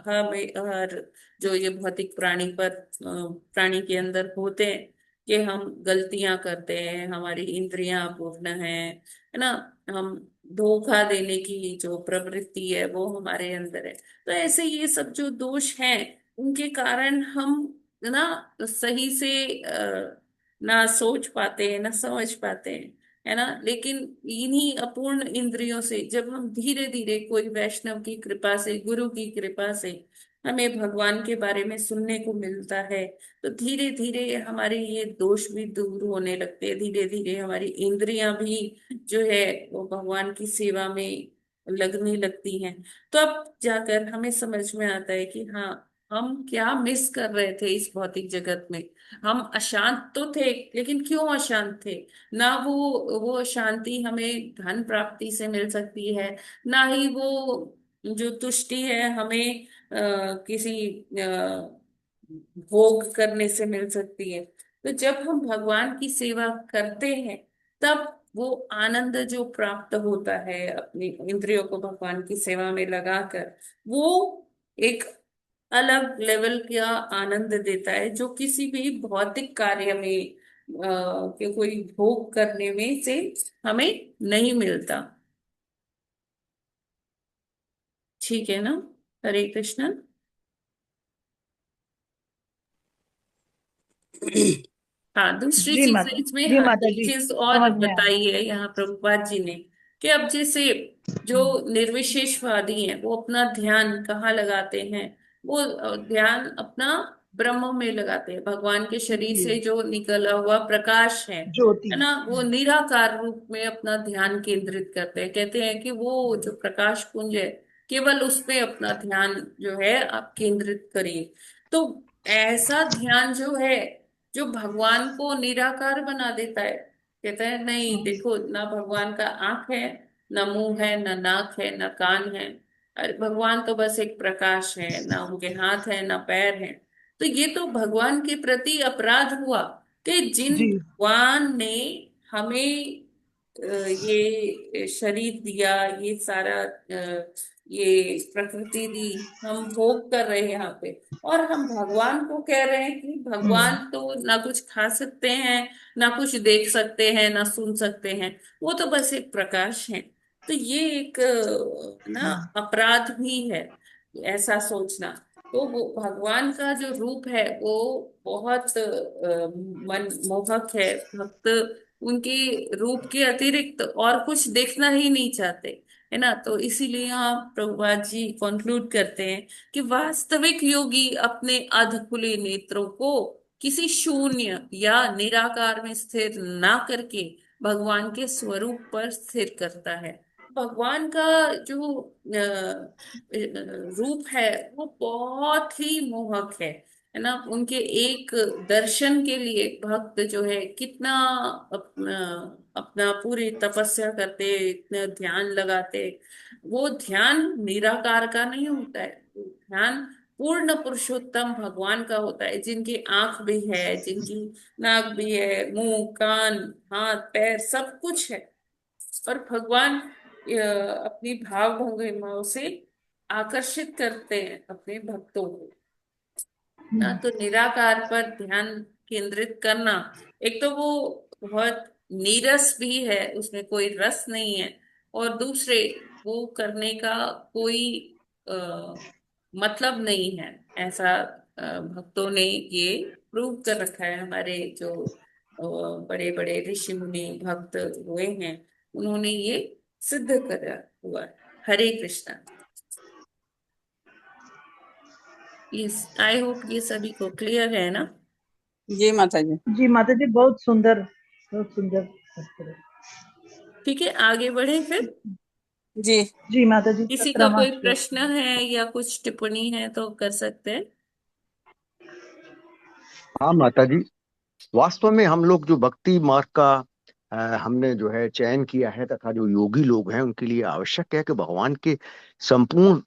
हमें हर जो ये भौतिक प्राणी के अंदर होते हैं, कि हम गलतियां करते हैं, हमारी इंद्रियां अपूर्ण है ना। हम धोखा देने की जो प्रवृत्ति है वो हमारे अंदर है। तो ऐसे ये सब जो दोष हैं, उनके कारण हम ना सही से ना सोच पाते हैं, ना समझ पाते हैं, है ना। लेकिन इन्हीं अपूर्ण इंद्रियों से जब हम धीरे धीरे कोई वैष्णव की कृपा से, गुरु की कृपा से हमें भगवान के बारे में सुनने को मिलता है, तो धीरे धीरे हमारे ये दोष भी दूर होने लगते हैं। धीरे धीरे हमारी इंद्रियां भी जो है वो भगवान की सेवा में लगने लगती हैं। तो अब जाकर हमें समझ में आता है कि हाँ, हम क्या मिस कर रहे थे इस भौतिक जगत में। हम अशांत तो थे, लेकिन क्यों अशांत थे? ना वो शांति हमें धन प्राप्ति से मिल सकती है, ना ही वो जो तुष्टि है हमें किसी भोग करने से मिल सकती है। तो जब हम भगवान की सेवा करते हैं, तब वो आनंद जो प्राप्त होता है अपनी इंद्रियों को भगवान की सेवा में लगाकर, वो एक अलग लेवल का आनंद देता है, जो किसी भी भौतिक कार्य में के कोई भोग करने में से हमें नहीं मिलता। ठीक है ना? हरे कृष्ण। हाँ, दूसरी जी चीज माता इसमें, जी हाँ, माता एक जी चीज और समझ में आया। बताई है यहाँ प्रभुपाद जी ने, कि अब जैसे जो निर्विशेषवादी हैं वो अपना ध्यान कहाँ लगाते हैं? वो ध्यान अपना ब्रह्म में लगाते हैं, भगवान के शरीर जी से जो निकला हुआ प्रकाश ज्योति। है ना, वो निराकार रूप में अपना ध्यान केंद्रित करते हैं। कहते हैं कि वो जो प्रकाश पुंज है, केवल उसमें अपना ध्यान जो है आप केंद्रित करिए। तो ऐसा ध्यान जो है, जो भगवान को निराकार बना देता है। कहता है नहीं, देखो, ना भगवान का आंख है, ना मुंह है, ना नाक है, ना कान है, अरे भगवान तो बस एक प्रकाश है, ना उनके हाथ है ना पैर है। तो ये तो भगवान के प्रति अपराध हुआ कि जिन जी भगवान ने हमें ये शरीर दिया, ये सारा ये प्रकृति दी, हम भोग कर रहे हैं यहाँ पे, और हम भगवान को कह रहे हैं कि भगवान तो ना कुछ खा सकते हैं, ना कुछ देख सकते हैं, ना सुन सकते हैं, वो तो बस एक प्रकाश है। तो ये एक ना अपराध भी है ऐसा सोचना। तो वो भगवान का जो रूप है वो बहुत मन मोहक है। भक्त उनके रूप के अतिरिक्त और कुछ देखना ही नहीं चाहते, है ना। तो इसीलिए यहाँ प्रभुपाद जी कंक्लूड करते हैं कि वास्तविक योगी अपने अध खुले नेत्रों को किसी शून्य या निराकार में स्थिर ना करके भगवान के स्वरूप पर स्थिर करता है। भगवान का जो रूप है वो बहुत ही मोहक है ना। उनके एक दर्शन के लिए भक्त जो है कितना अपना अपना पूरी तपस्या करते, इतना ध्यान लगाते। वो ध्यान निराकार का नहीं होता है, वो ध्यान पूर्ण पुरुषोत्तम भगवान का होता है, जिनकी आंख भी है, जिनकी नाक भी है, मुंह कान हाथ पैर सब कुछ है। और भगवान अपनी भाव भंगिमाओं से आकर्षित करते हैं अपने भक्तों को ना। तो निराकार पर ध्यान केंद्रित करना, एक तो वो बहुत नीरस भी है, उसमें कोई रस नहीं है, और दूसरे वो करने का कोई आ, मतलब नहीं है ऐसा। भक्तों ने ये प्रूव कर रखा है, हमारे जो बड़े बड़े ऋषि मुनि भक्त हुए हैं उन्होंने ये सिद्ध करा हुआ है। हरे कृष्णा। यस, आई होप ये सभी को क्लियर है ना। जी माता जी। जी माता जी, बहुत सुंदर, बहुत सुंदर। ठीक है, आगे बढ़े फिर। जी जी माता जी, किसी का 17वां कोई श्लोक। प्रश्न है या कुछ टिप्पणी है तो कर सकते हैं। हाँ माता जी, वास्तव में हम लोग जो भक्ति मार्ग का हमने जो है चयन किया है, तथा जो योगी लोग हैं उनके लिए आवश्यक है कि भगवान के संपूर्ण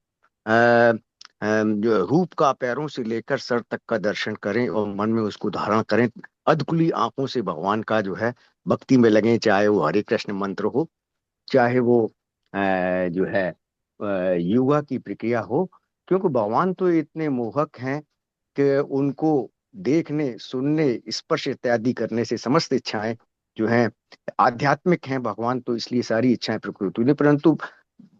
जो रूप का पैरों से लेकर सर तक का दर्शन करें और मन में उसको धारण करें। अधखुली आंखों से भगवान का जो है भक्ति में लगें, चाहे वो हरे कृष्ण मंत्र हो, चाहे वो जो है योगा की प्रक्रिया हो। क्योंकि भगवान तो इतने मोहक हैं कि उनको देखने सुनने स्पर्श इत्यादि करने से समस्त इच्छाएं जो हैं आध्यात्मिक हैं। भगवान तो इसलिए सारी इच्छाएं प्रकृति ने, परंतु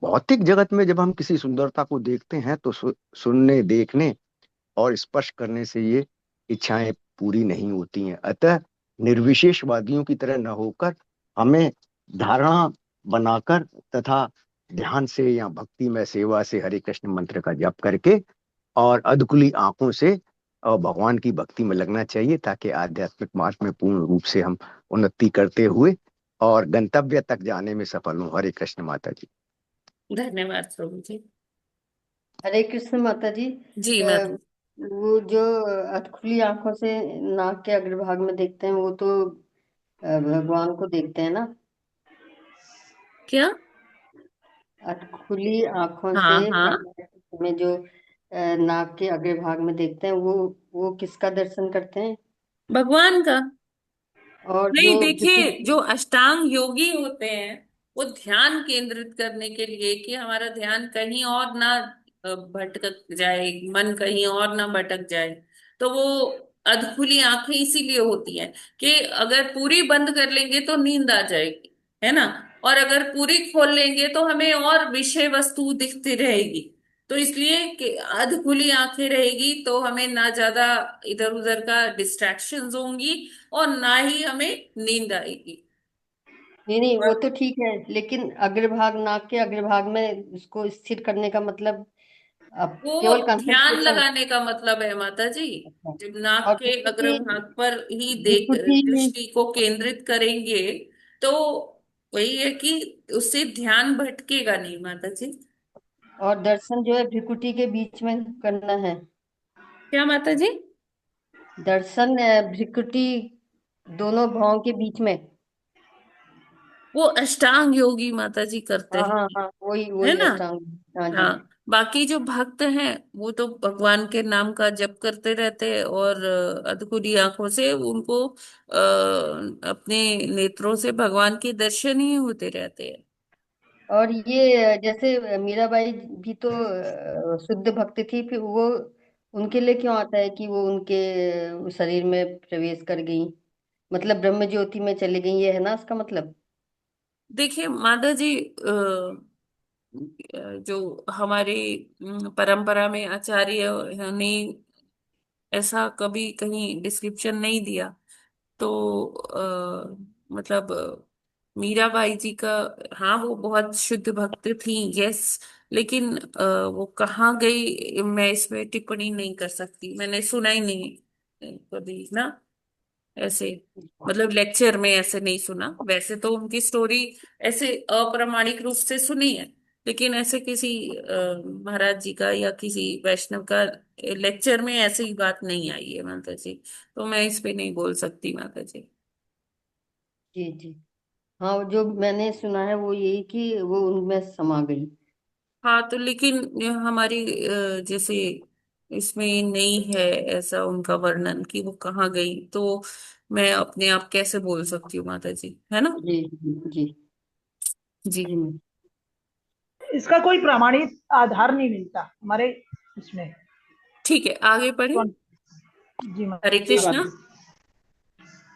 भौतिक जगत में जब हम किसी सुंदरता को देखते हैं तो सुनने देखने और स्पर्श करने से ये इच्छाएं पूरी नहीं होती हैं। अतः निर्विशेषवादियों की तरह न होकर हमें धारणा बनाकर तथा ध्यान से या भक्ति में सेवा से हरे कृष्ण मंत्र का जप करके और अधकुली आंखों से और भगवान की भक्ति में लगना चाहिए, ताकि आध्यात्मिक मार्ग में पूर्ण रूप से हम उन्नति करते हुए और गंतव्य तक जाने में सफल हों। हरे कृष्ण माता जी। धन्यवाद प्रभु जी। हरे कृष्ण माता जी। जी माता। वो जो खुली आंखों से नाक के अग्रभाग में देखते हैं वो तो भगवान को देखते हैं ना। क्या खुली आंखों हाँ से हाँ, में जो नाक के अग्रभाग में देखते हैं वो किसका दर्शन करते हैं? भगवान का। और नहीं, जो देखिए जो अष्टांग योगी होते हैं वो ध्यान केंद्रित करने के लिए कि हमारा ध्यान कहीं और ना भटक जाए, मन कहीं और ना भटक जाए, तो वो अधखुली आंखें इसीलिए होती हैं कि अगर पूरी बंद कर लेंगे तो नींद आ जाएगी, है ना। और अगर पूरी खोल लेंगे तो हमें और विषय वस्तु दिखती रहेगी। तो इसलिए कि अधखुली आंखें रहेगी तो हमें ना ज्यादा इधर उधर का डिस्ट्रैक्शंस होंगी और ना ही हमें नींद आएगी। नहीं वो तो ठीक है, लेकिन अग्रभाग नाक के अग्रभाग में उसको स्थिर करने का मतलब अब वो केवल ध्यान कंसंट्रेशन। लगाने का मतलब है माता जी। जब नाक और के अग्रभाग पर ही देख भृकुटी दृष्टि को केंद्रित करेंगे तो वही है कि उससे ध्यान भटकेगा नहीं माता जी। और दर्शन जो है भृकुटी के बीच में करना है। क्या माता जी? दर्शन भृकुटी दोनों भौं के बीच में। वो अष्टांग योगी माता जी करते हाँ हैं, हाँ हाँ, वही है वही ना। अष्टांग। हाँ जी। हाँ, बाकी जो भक्त हैं वो तो भगवान के नाम का जप करते रहते हैं और अधखुली आंखों से उनको अपने नेत्रों से भगवान के दर्शन ही होते रहते हैं। और ये जैसे मीराबाई भी तो शुद्ध भक्त थी, फिर वो उनके लिए क्यों आता है कि वो उनके शरीर में प्रवेश कर गई, मतलब ब्रह्म ज्योति में चली गई, ये है ना उसका मतलब। देखिए माता जी, जो हमारे परंपरा में आचार्य ने ऐसा कभी कहीं डिस्क्रिप्शन नहीं दिया। तो मतलब मीराबाई जी का, हाँ वो बहुत शुद्ध भक्त थी, यस। लेकिन वो कहाँ गई मैं इसमें टिप्पणी नहीं कर सकती, मैंने सुना ही नहीं कभी ना ऐसे, मतलब लेक्चर में ऐसे नहीं सुना। वैसे तो उनकी स्टोरी ऐसे अप्रामाणिक रूप से सुनी है, लेकिन ऐसे किसी महाराज जी का या किसी वैष्णव का लेक्चर में ऐसी बात नहीं आई है माता जी। तो मैं इस पे नहीं बोल सकती माता जी। जी जी। हाँ, जो मैंने सुना है वो यही कि वो उनमें समा गई। हाँ तो लेकिन ये हमारी जैसे इसमें नहीं है ऐसा उनका वर्णन कि वो कहाँ गई, तो मैं अपने आप कैसे बोल सकती हूँ माता जी, है ना। जी जी जी जी जी मैं। इसका कोई प्रमाणित आधार नहीं मिलता हमारे इसमें। ठीक है, आगे बढ़े। कौन? जी हरे माता कृष्णा।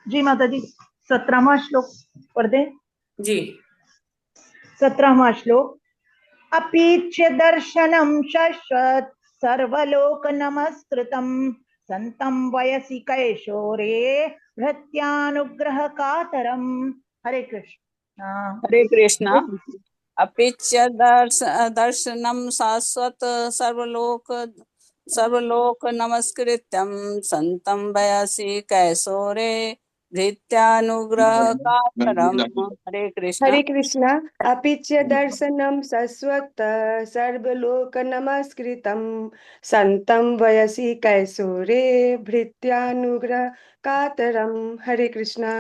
जी माता जी, 17वां श्लोक पढ़ दें। जी 17वां श्लोक। अपीच्य दर्शनम शश्वत् सर्वलोक नमस्कृतम संतम वयसि कैशोरे भृत्यानुग्रह कातरम। हरे कृष्ण। हरे कृष्णा। अपिच दर्शनम शाश्वत सर्वलोक सर्वलोक नमस्कृत्यं संतं वयसि कैशोरे धृत्यानुग्रह कातरम्। हरे कृष्णा। हरे कृष्णा। अपि च दर्शनं शश्वत् सर्वलोक नमस्कृतं सन्तं वयसि कैशोरे भृत्यानुग्रह कातरम्। हरे कृष्णा।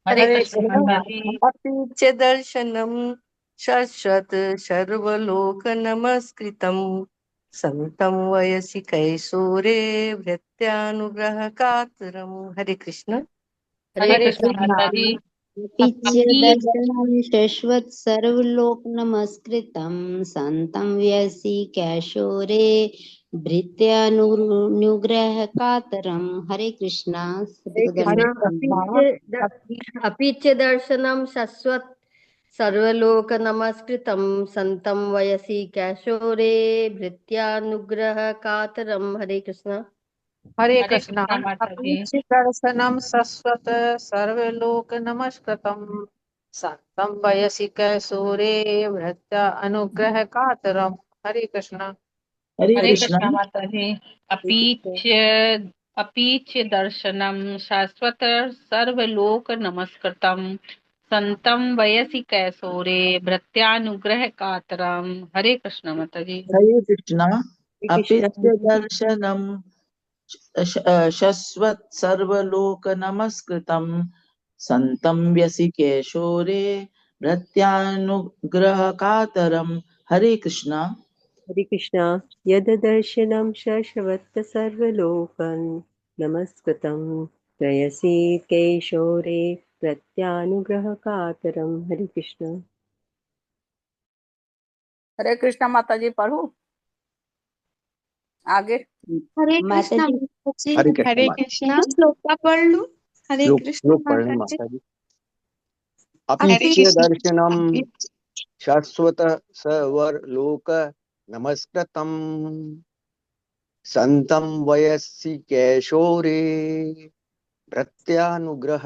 हरे हरे कृष्ण माता कृष्ण। जी। अपि च दर्शनम शश्वत सर्वलोक नमस्कृतम संतं वयसि कैशोरे भृत्यानुग्रह कातरम। हरे कृष्ण। हरे हरे कृष्ण कृष्ण माता माता जी। जी। पिच्य अपी दर्शनं शश्वत् सर्वलोक नमस्कृतं सन्तं व्यसि कैशोरे भृत्यानुग्रह कातरम। हरे कृष्णा, सभी हरे को कृष्ण। दंडवत प्रणाम। अपीच्य दर्शनम शश्वत सर्वलोक नमस्कृतं संतं वयसि कैशोरे भृत्यानुग्रह कातरम। हरे कृष्ण। हरे हरे कृष्णा। कृष्ण माता जी। अपीच दर्शनम शश्वत सर्वलोक नमस्कृतम संतं वयसि कैशोरे भृत्या अनुग्रह कातरम। हरे कृष्णा। हरे हरे कृष्णा। कृष्ण माता जी। अपीच अपीच दर्शनम शाश्वत सर्वलोक नमस्कृतम संतम वयसि कैसोरे भृत्यानुग्रह कातरम। हरे कृष्ण माता जी। हरे कृष्णा। हरे कृष्ण। अपिच दर्शनम शश्वत् सर्वलोक नमस्कृतम संतं व्यसि केशोरे भृत्यानुग्रह कातरम। हरे कृष्णा। हरे कृष्णा। यद दर्शनं शश्वत् सर्वलोकन् नमस्कृतं त्रयसी कैशोरे प्रत्यानुग्रहकातरम्। हरे कृष्ण। हरे कृष्णा माता जी। पढ़ू आगे। हरे माता कृष्णा जी, माता जी। हरे कृष्ण हरे माता। कृष्णा। श्लोक का पढ़ लूं। हरे श्लोक कृष्णा श्लोक पढ़ रहे माता जी। माता जी। हरे अपीच्य कृष्ण। दर्शनम शाश्वत सर्वलोक नमस्कृतम संतं वयसि कैशोरे भृत्यानुग्रह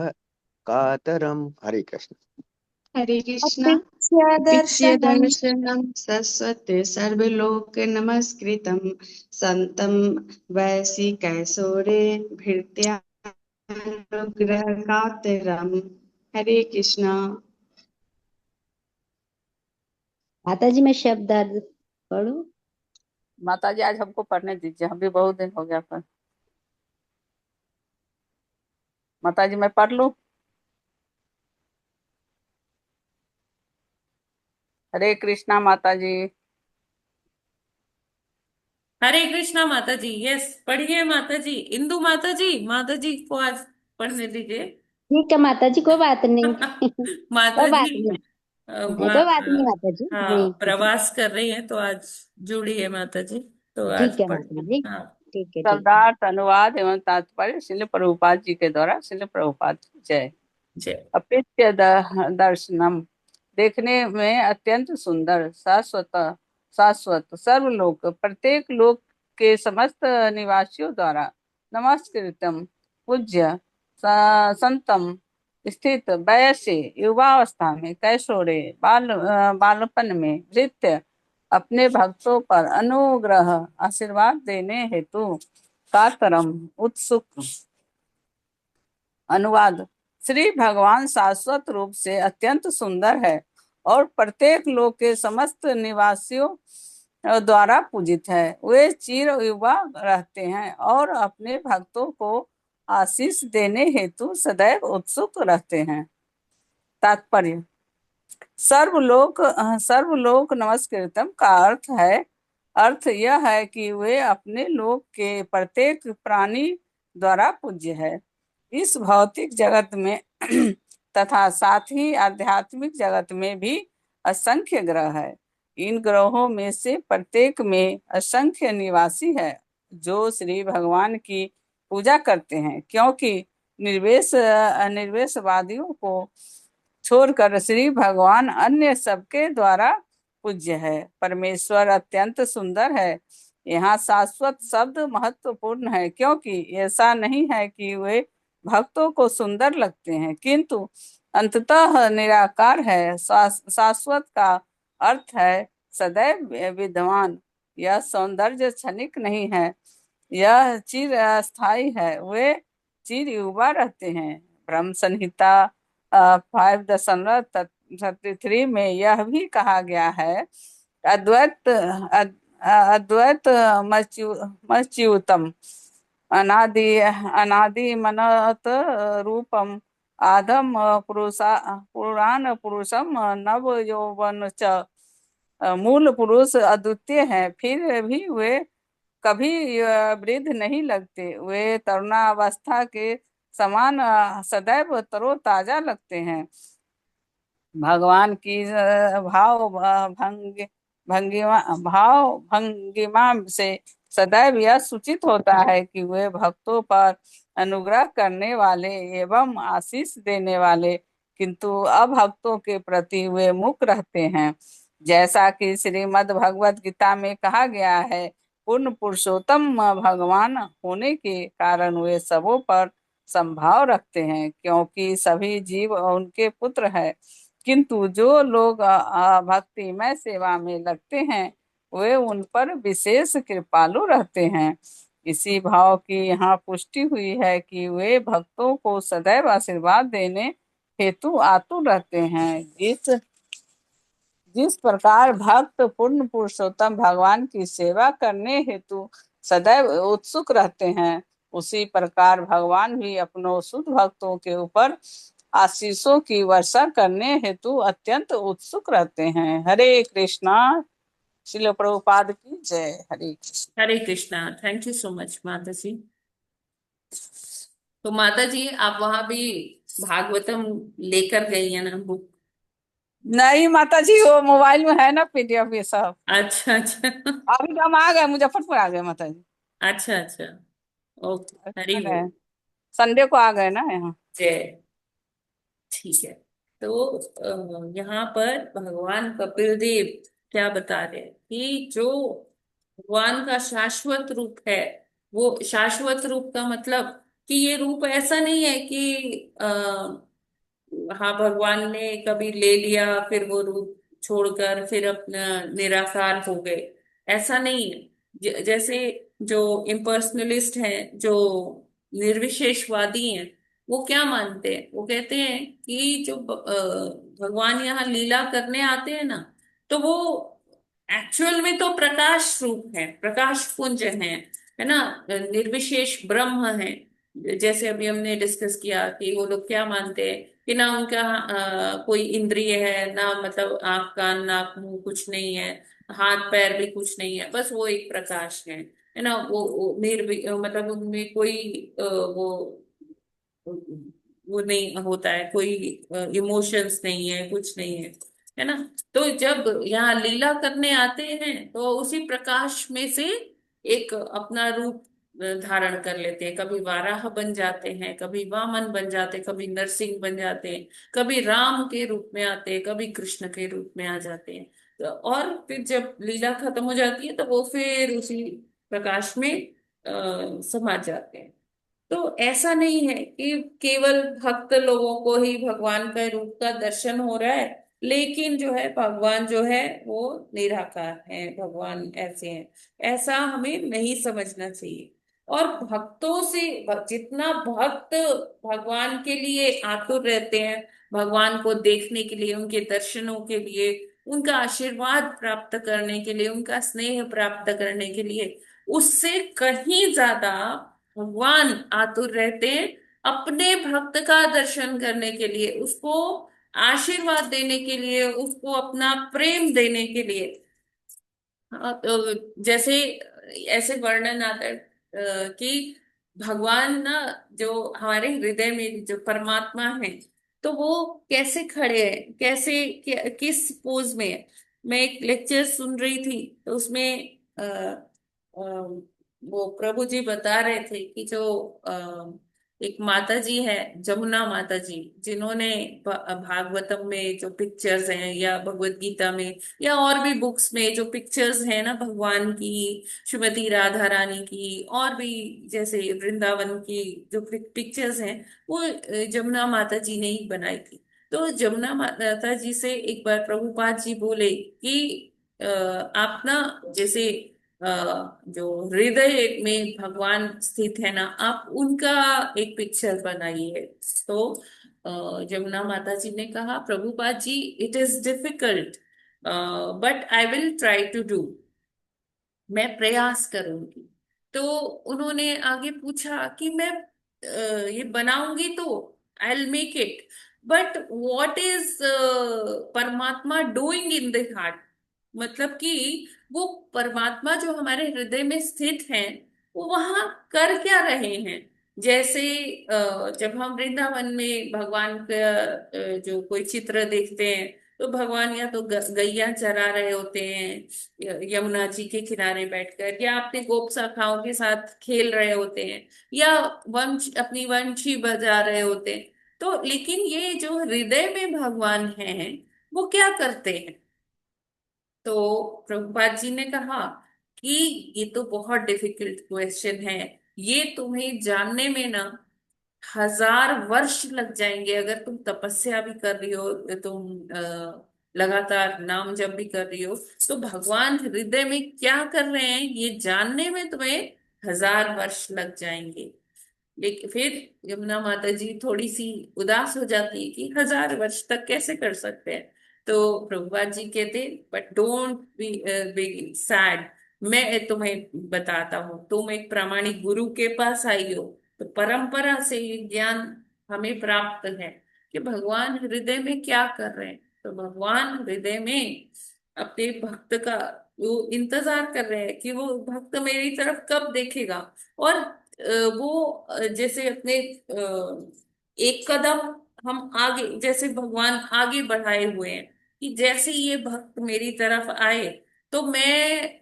कातरम। हरे कृष्ण। हरे कृष्णा। अपिच्य पिच्य दर्शनं दर्शनं सरस्वती सर्वलोक नमस्कृतं सन्तं वयसि कैशोरे भृत्यानुग्रह कातरम्। हरे कृष्णा। माता जी मैं शब्द अर्थ पढ़ूं। माता जी आज हमको पढ़ने दीजिए, हम भी बहुत दिन हो गया पर। माता जी मैं पढ़ लूं। हरे कृष्णा माता जी। हरे कृष्णा माता जी। यस, पढ़िए माता जी। इंदु माता जी को आज पढ़ने दीजिए। ठीक है माता जी, कोई बात नहीं। माता कोई बात जी नहीं। वहाँ कोई बात नहीं माता जी। हाँ प्रवास कर रही हैं, तो आज जुड़ी है माता जी, तो आज ठीक है पढ़। माता जी। हाँ ठीक है, ठीक है। शब्दार्थ अनुवाद एवं तात्पर्य श्रील प्रभुपाद जी के द्वारा। श्रील प्रभुपाद की जय। जय। अपित्य दर्शनम, देखने में अत्यंत सुंदर, शाश्वत शाश्वत सर्वलोक, प्रत्येक लोक के समस्त निवासियों द्वारा नमस्कृतम, पूज्य संतम, स्थित वयसे, युवावस्था में, कैशोरे, बालपन में, भृत्य, अपने भक्तों पर अनुग्रह आशीर्वाद देने हेतु कातरम, उत्सुक। अनुवाद। श्री भगवान शाश्वत रूप से अत्यंत सुंदर है और प्रत्येक लोक के समस्त निवासियों द्वारा पूजित है। वे चिर युवा रहते हैं और अपने भक्तों को आशीष देने हेतु सदैव उत्सुक रहते हैं। तात्पर्य। सर्वलोक नमस्कृतम का अर्थ यह है कि वे अपने लोक के प्रत्येक प्राणी द्वारा पूज्य है। इस भौतिक जगत में तथा साथ ही आध्यात्मिक जगत में भी असंख्य ग्रह है। इन ग्रहों में से प्रत्येक में असंख्य निवासी है जो श्री भगवान की पूजा करते हैं, क्योंकि निर्वेशवादियों को छोड़कर श्री भगवान अन्य सबके द्वारा पूज्य है। परमेश्वर अत्यंत सुंदर है। यहाँ शाश्वत शब्द महत्वपूर्ण है, क्योंकि ऐसा नहीं है कि वे भक्तों को सुंदर लगते हैं, किंतु अंततः निराकार है। शाश्वत का अर्थ है सदैव विद्यमान। यह सौंदर्य क्षणिक नहीं है, यह चिर स्थायी है। वे चिर युवा रहते हैं। ब्रह्म संहिता 5.33 में यह भी कहा गया है, अद्वैत मच्युतम, अनादि मनत रूपम, आधम पुराण पुरुषम, नव यौवन च, मूल पुरुष अद्वितीय हैं, फिर भी वे कभी वृद्ध नहीं लगते। वे तरुणावस्था के समान सदैव तरोताजा लगते हैं। भगवान की भाव भंगिमा से सदैव यह सूचित होता है कि वे भक्तों पर अनुग्रह करने वाले एवं आशीष देने वाले, किंतु अभक्तों के प्रति वे मुख रहते हैं। जैसा कि श्रीमद् भगवत गीता में कहा गया है, पूर्ण पुरुषोत्तम भगवान होने के कारण वे सबों पर संभाव रखते हैं, क्योंकि सभी जीव उनके पुत्र हैं। किंतु जो लोग भक्तिमय सेवा में लगते हैं, वे उन पर विशेष कृपालु रहते हैं। इसी भाव की यहाँ पुष्टि हुई है कि वे भक्तों को सदैव आशीर्वाद देने हेतु आतुर रहते हैं। जिस प्रकार भक्त पूर्ण पुरुषोत्तम भगवान की सेवा करने हेतु सदैव उत्सुक रहते हैं, उसी प्रकार भगवान भी अपनों शुद्ध भक्तों के ऊपर आशीषों की वर्षा करने हेतु अत्यंत उत्सुक रहते हैं। हरे कृष्णा। श्रील प्रभुपाद की जय। Hare Krishna. Hare Krishna. Thank you so much माता जी। तो माता जी आप वहां भी भागवतम लेकर गई है ना बुक? नहीं माता जी, वो मोबाइल में है ना PDF ये सब। अच्छा अच्छा। अभी तो हम आ गए, मुजफ्फरपुर आ गए माता जी। अच्छा अच्छा। ओके, हरी बोल। संडे को आ गए ना यहाँ। जय। ठीक है। तो यहाँ पर भगवान कपिल देव क्या बता रहे हैं कि जो भगवान का शाश्वत रूप है, वो शाश्वत रूप का मतलब कि ये रूप ऐसा नहीं है कि हाँ भगवान ने कभी ले लिया फिर वो रूप छोड़कर फिर अपना निराकार हो गए, ऐसा नहीं है। जैसे जो इम्पर्सनलिस्ट हैं, जो निर्विशेषवादी हैं, वो क्या मानते हैं? वो कहते हैं कि जो भगवान यहाँ लीला करने आते हैं ना, तो वो एक्चुअल में तो प्रकाश रूप है, प्रकाश पुंज है ना, निर्विशेष ब्रह्म है। जैसे अभी हमने डिस्कस किया कि वो लोग क्या मानते हैं कि ना उनका कोई इंद्रिय है, ना मतलब आंख कान नाक मुंह कुछ नहीं है, हाथ पैर भी कुछ नहीं है, बस वो एक प्रकाश है ना। वो मतलब उनमें कोई वो नहीं होता है, कोई इमोशंस नहीं है, कुछ नहीं है ना। तो जब यहाँ लीला करने आते हैं तो उसी प्रकाश में से एक अपना रूप धारण कर लेते हैं। कभी वाराह बन जाते हैं, कभी वामन बन जाते हैं, कभी नरसिंह बन जाते हैं, कभी राम के रूप में आते हैं, कभी कृष्ण के रूप में आ जाते हैं। और फिर जब लीला खत्म हो जाती है तो वो फिर उसी प्रकाश में समा जाते हैं। तो ऐसा नहीं है कि केवल भक्त लोगों को ही भगवान का रूप का दर्शन हो रहा है, लेकिन जो है भगवान जो है वो निराकार है, भगवान ऐसे हैं, ऐसा हमें नहीं समझना चाहिए। और भक्तों से जितना भक्त भगवान के लिए आतुर रहते हैं, भगवान को देखने के लिए, उनके दर्शनों के लिए, उनका आशीर्वाद प्राप्त करने के लिए, उनका स्नेह प्राप्त करने के लिए, उससे कहीं ज्यादा भगवान आतुर रहते हैं अपने भक्त का दर्शन करने के लिए, उसको आशीर्वाद देने के लिए, उसको अपना प्रेम देने के लिए। हाँ, तो जैसे ऐसे वर्णन आता है कि भगवान ना, जो हमारे हृदय में जो परमात्मा है, तो वो कैसे खड़े हैं, कैसे किस पोज में है। मैं एक लेक्चर सुन रही थी, तो उसमें वो प्रभु जी बता रहे थे कि जो एक माता जी है, जमुना माता जी, जिन्होंने भागवतम में जो पिक्चर्स हैं, या भगवत गीता में, या और भी बुक्स में जो पिक्चर्स हैं ना भगवान की, श्रीमती राधा रानी की, और भी जैसे वृंदावन की जो पिक्चर्स हैं, वो जमुना माता जी ने ही बनाई थी। तो जमुना माता जी से एक बार प्रभुपाद जी बोले कि आप ना, जैसे जो हृदय में भगवान स्थित है ना, आप उनका एक पिक्चर बनाइए। तो जमुना माता जी ने कहा, Prabhupada ji, it is difficult, but I will try to do, मैं प्रयास करूंगी। तो उन्होंने आगे पूछा कि मैं ये बनाऊंगी तो I will make it, but what is परमात्मा डूइंग इन द हार्ट, मतलब कि वो परमात्मा जो हमारे हृदय में स्थित है, वो वहां कर क्या रहे हैं। जैसे जब हम वृंदावन में भगवान का जो कोई चित्र देखते हैं, तो भगवान या तो गैया चरा रहे होते हैं यमुना जी के किनारे बैठकर, या अपने गोप सखाओं के साथ खेल रहे होते हैं, या अपनी वंशी बजा रहे होते हैं। तो लेकिन ये जो हृदय में भगवान है, वो क्या करते हैं। तो प्रभुपाद जी ने कहा कि ये तो बहुत डिफिकल्ट क्वेश्चन है, ये तुम्हें जानने में ना 1000 वर्ष लग जाएंगे। अगर तुम तपस्या भी कर रही हो, तुम लगातार नाम जप भी कर रही हो, तो भगवान हृदय में क्या कर रहे हैं ये जानने में तुम्हें 1000 वर्ष लग जाएंगे। लेकिन फिर यमुना माता जी थोड़ी सी उदास हो जाती है कि 1000 वर्ष तक कैसे कर सकते हैं। तो प्रभुपाद जी कहते, बट डोंट बी सैड, मैं तुम्हें बताता हूँ, तुम एक प्रामाणिक गुरु के पास आई हो, तो परंपरा से ये ज्ञान हमें प्राप्त है कि भगवान हृदय में क्या कर रहे हैं। तो भगवान हृदय में अपने भक्त का वो इंतजार कर रहे हैं कि वो भक्त मेरी तरफ कब देखेगा। और वो जैसे अपने एक कदम हम आगे, जैसे भगवान आगे बढ़ाए हुए हैं कि जैसे ये भक्त मेरी तरफ आए तो मैं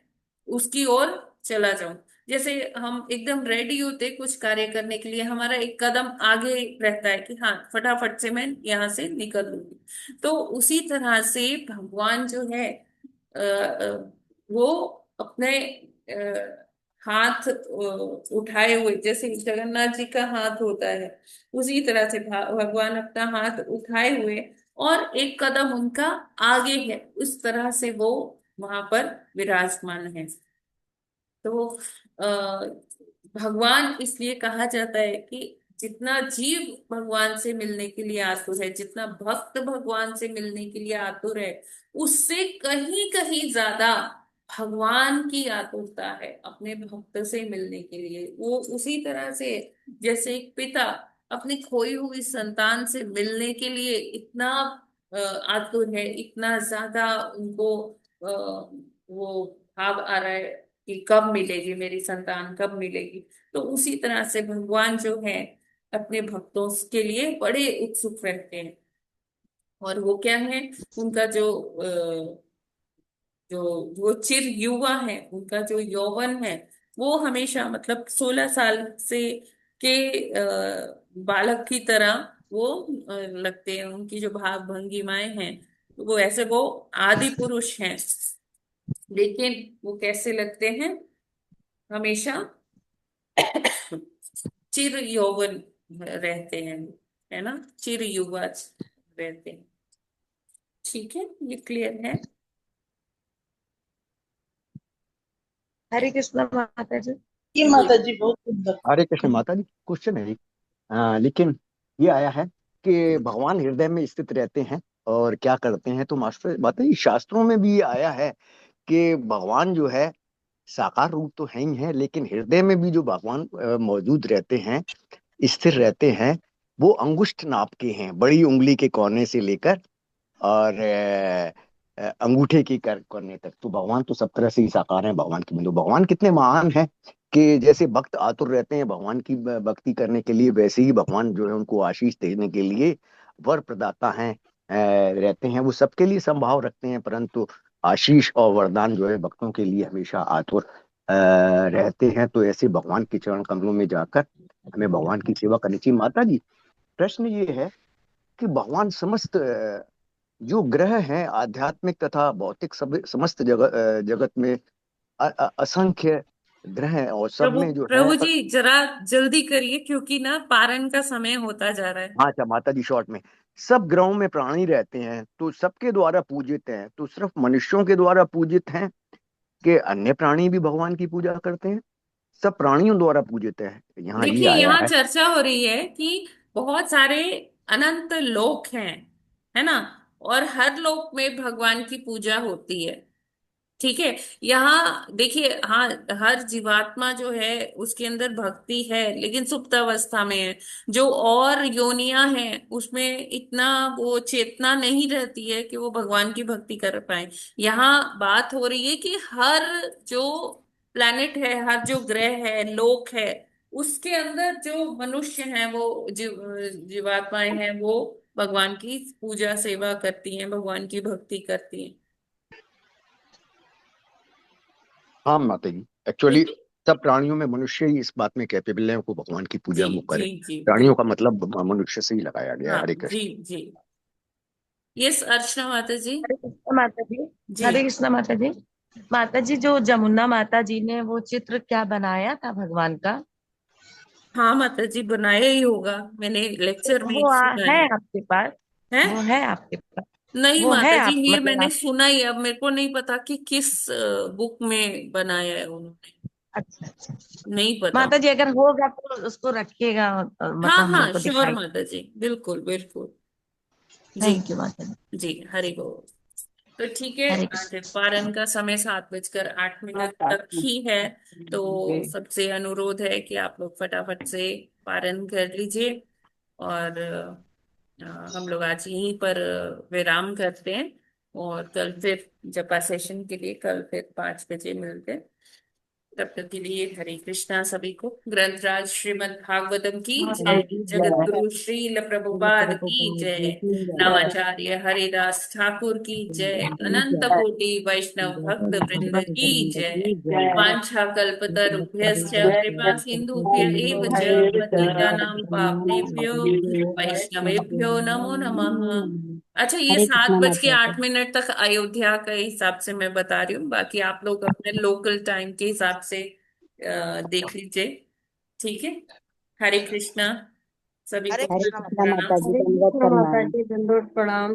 उसकी ओर चला जाऊं। जैसे हम एकदम रेडी होते कुछ कार्य करने के लिए, हमारा एक कदम आगे रहता है कि हाँ फटाफट से मैं यहाँ से निकल लूंगी। तो उसी तरह से भगवान जो है वो अपने हाथ उठाए हुए, जैसे जगन्नाथ जी का हाथ होता है, उसी तरह से भगवान अपना हाथ उठाए हुए और एक कदम उनका आगे है, उस तरह से वो वहां पर विराजमान है। तो भगवान इसलिए कहा जाता है कि जितना जीव भगवान से मिलने के लिए आतुर है, जितना भक्त भगवान से मिलने के लिए आतुर है, उससे कहीं कहीं ज्यादा भगवान की आतुरता है अपने भक्त से मिलने के लिए। वो उसी तरह से जैसे एक पिता अपनी खोई हुई संतान से मिलने के लिए इतना आतुर है, इतना ज्यादा उनको वो भाव आ रहा है कि कब मिलेगी मेरी संतान, कब मिलेगी। तो उसी तरह से भगवान जो है अपने भक्तों के लिए बड़े उत्सुक रहते हैं। और वो क्या है, उनका जो वो चिर युवा है, उनका जो यौवन है, वो हमेशा मतलब 16 साल से के बालक की तरह वो लगते हैं। उनकी जो भाव भंगिमाएं हैं, वो ऐसे वो आदि पुरुष हैं, लेकिन वो कैसे लगते हैं, हमेशा चिर यौवन रहते हैं, है ना, चिर युवा रहते हैं। ठीक है, ये क्लियर है। हरे कृष्ण माता जी। जी माता जी, बहुत सुंदर। हरे कृष्ण माता जी। क्वेश्चन है एक, लेकिन ये आया है कि भगवान हृदय में स्थित रहते हैं और क्या करते हैं। तो मास्टर माता जी, शास्त्रों में भी ये आया है कि भगवान जो है साकार रूप तो है ही है, लेकिन हृदय में भी जो भगवान मौजूद रहते हैं, स्थिर रहते हैं, वो अंगुष्ठ नाप के हैं, बड़ी उंगली के कोने से लेकर और अंगूठे की कोने तक। तो भगवान तो सब तरह से ही साकार हैं। भगवान की बंधु, भगवान कितने महान हैं कि जैसे भक्त आतुर रहते हैं भगवान की भक्ति करने के लिए, वैसे ही भगवान जो है उनको आशीष देने के लिए वर प्रदाता हैं, रहते हैं। वो सबके लिए संभाव रखते हैं, परंतु आशीष और वरदान जो है भक्तों के लिए हमेशा आतुर रहते हैं। तो ऐसे भगवान के चरण कमलों में जाकर हमें भगवान की सेवा करनी चाहिए। माता जी, प्रश्न ये है कि भगवान समस्त जो ग्रह हैं आध्यात्मिक तथा भौतिक सब समस्त जगत में असंख्य ग्रह हैं, और सब प्रभु में जो है प्रभु जी जरा जल्दी करिए, क्योंकि ना पारण का समय होता जा रहा है। हाँ अच्छा माता जी, शॉर्ट में, सब ग्रहों में प्राणी रहते हैं, तो सबके द्वारा पूजित हैं। तो सिर्फ मनुष्यों के द्वारा पूजित हैं कि अन्य प्राणी भी भगवान की पूजा करते हैं? सब प्राणियों द्वारा पूजित है, यहाँ ये देखिए, आया यहाँ है। चर्चा हो रही है कि बहुत सारे अनंत लोक हैं, है ना, और हर लोक में भगवान की पूजा होती है। ठीक है, यहाँ देखिए, हाँ, हर जीवात्मा जो है उसके अंदर भक्ति है, लेकिन सुप्त अवस्था में है। जो और योनियां हैं उसमें इतना वो चेतना नहीं रहती है कि वो भगवान की भक्ति कर पाए। यहाँ बात हो रही है कि हर जो प्लेनेट है, हर जो ग्रह है, लोक है, उसके अंदर जो मनुष्य हैं, वो जीवात्माएं हैं, वो भगवान की पूजा सेवा करती हैं, भगवान की भक्ति करती हैं। हाँ माता जी, एक्चुअली ठीक है। सब प्राणियों में मनुष्य ही इस बात में कैपेबल है को भगवान की जी पूजा वो जी करे। जी प्राणियों का बिल्कुल। मतलब मनुष्य से ही लगाया गया है। हाँ हरे जी कृष्ण। जी। यस अर्चना माता जी। हरे कृष्ण माता जी। जी हरे कृष्ण माता जी। माता जी, जो जमुना माता जी ने वो चित्र क्या बनाया था भगवान का? हाँ माता जी, बनाया ही होगा, मैंने लेक्चर में वो सुना है है। आपके पास? है? वो है आपके पास? नहीं वो माता है जी, आप ये मतलब मैंने आप? सुना ही, अब मेरे को नहीं पता कि किस बुक में बनाया है उन्होंने। अच्छा अच्छा। नहीं पता। माता जी, अगर होगा तो उसको रखिएगा, हाँ मतलब हम लोग हाँ, को श्योर दिखाई। माता जी, बिल्कुल बिल्कुल। जी थैंक यू माता जी। जी, हरि बोल। तो ठीक है, हरे आज कृष्ण। पारण का समय 7:08 तक ही है। तो सबसे अनुरोध है कि आप लोग फटाफट से पारण कर लीजिए। और हम लोग आज यहीं पर विराम करते हैं, और कल फिर जपा सेशन के लिए कल फिर 5 बजे मिलते हैं। तब तक के लिए हरे कृष्णा सभी को। ग्रंथराज श्रीमद् भागवतम की जय, जगत गुरु श्रील प्रभुपाद की जय, नामाचार्य हरिदास ठाकुर की जय, अनंत कोटि वैष्णव भक्त वृंद की जय। वांछा कल्पतरुभ्यश्च कृपा सिंधुभ्य एव च पतितानां पावनेभ्यो वैष्णवेभ्यो नमो नमः। अच्छा, ये हरे सात कृष्णा बज के माता आठ जी। मिनट तक अयोध्या के हिसाब से मैं बता रही हूँ, बाकी आप लोग अपने लोकल टाइम के हिसाब से देख लीजिए। ठीक है। हरे कृष्णा सभी हरे को। हरे कृष्ण कृष्णा माता जी। प्रणाम। माता जी, हरे दंडवत कृष्ण माता प्रणाम। जी, दंडोत प्रणाम।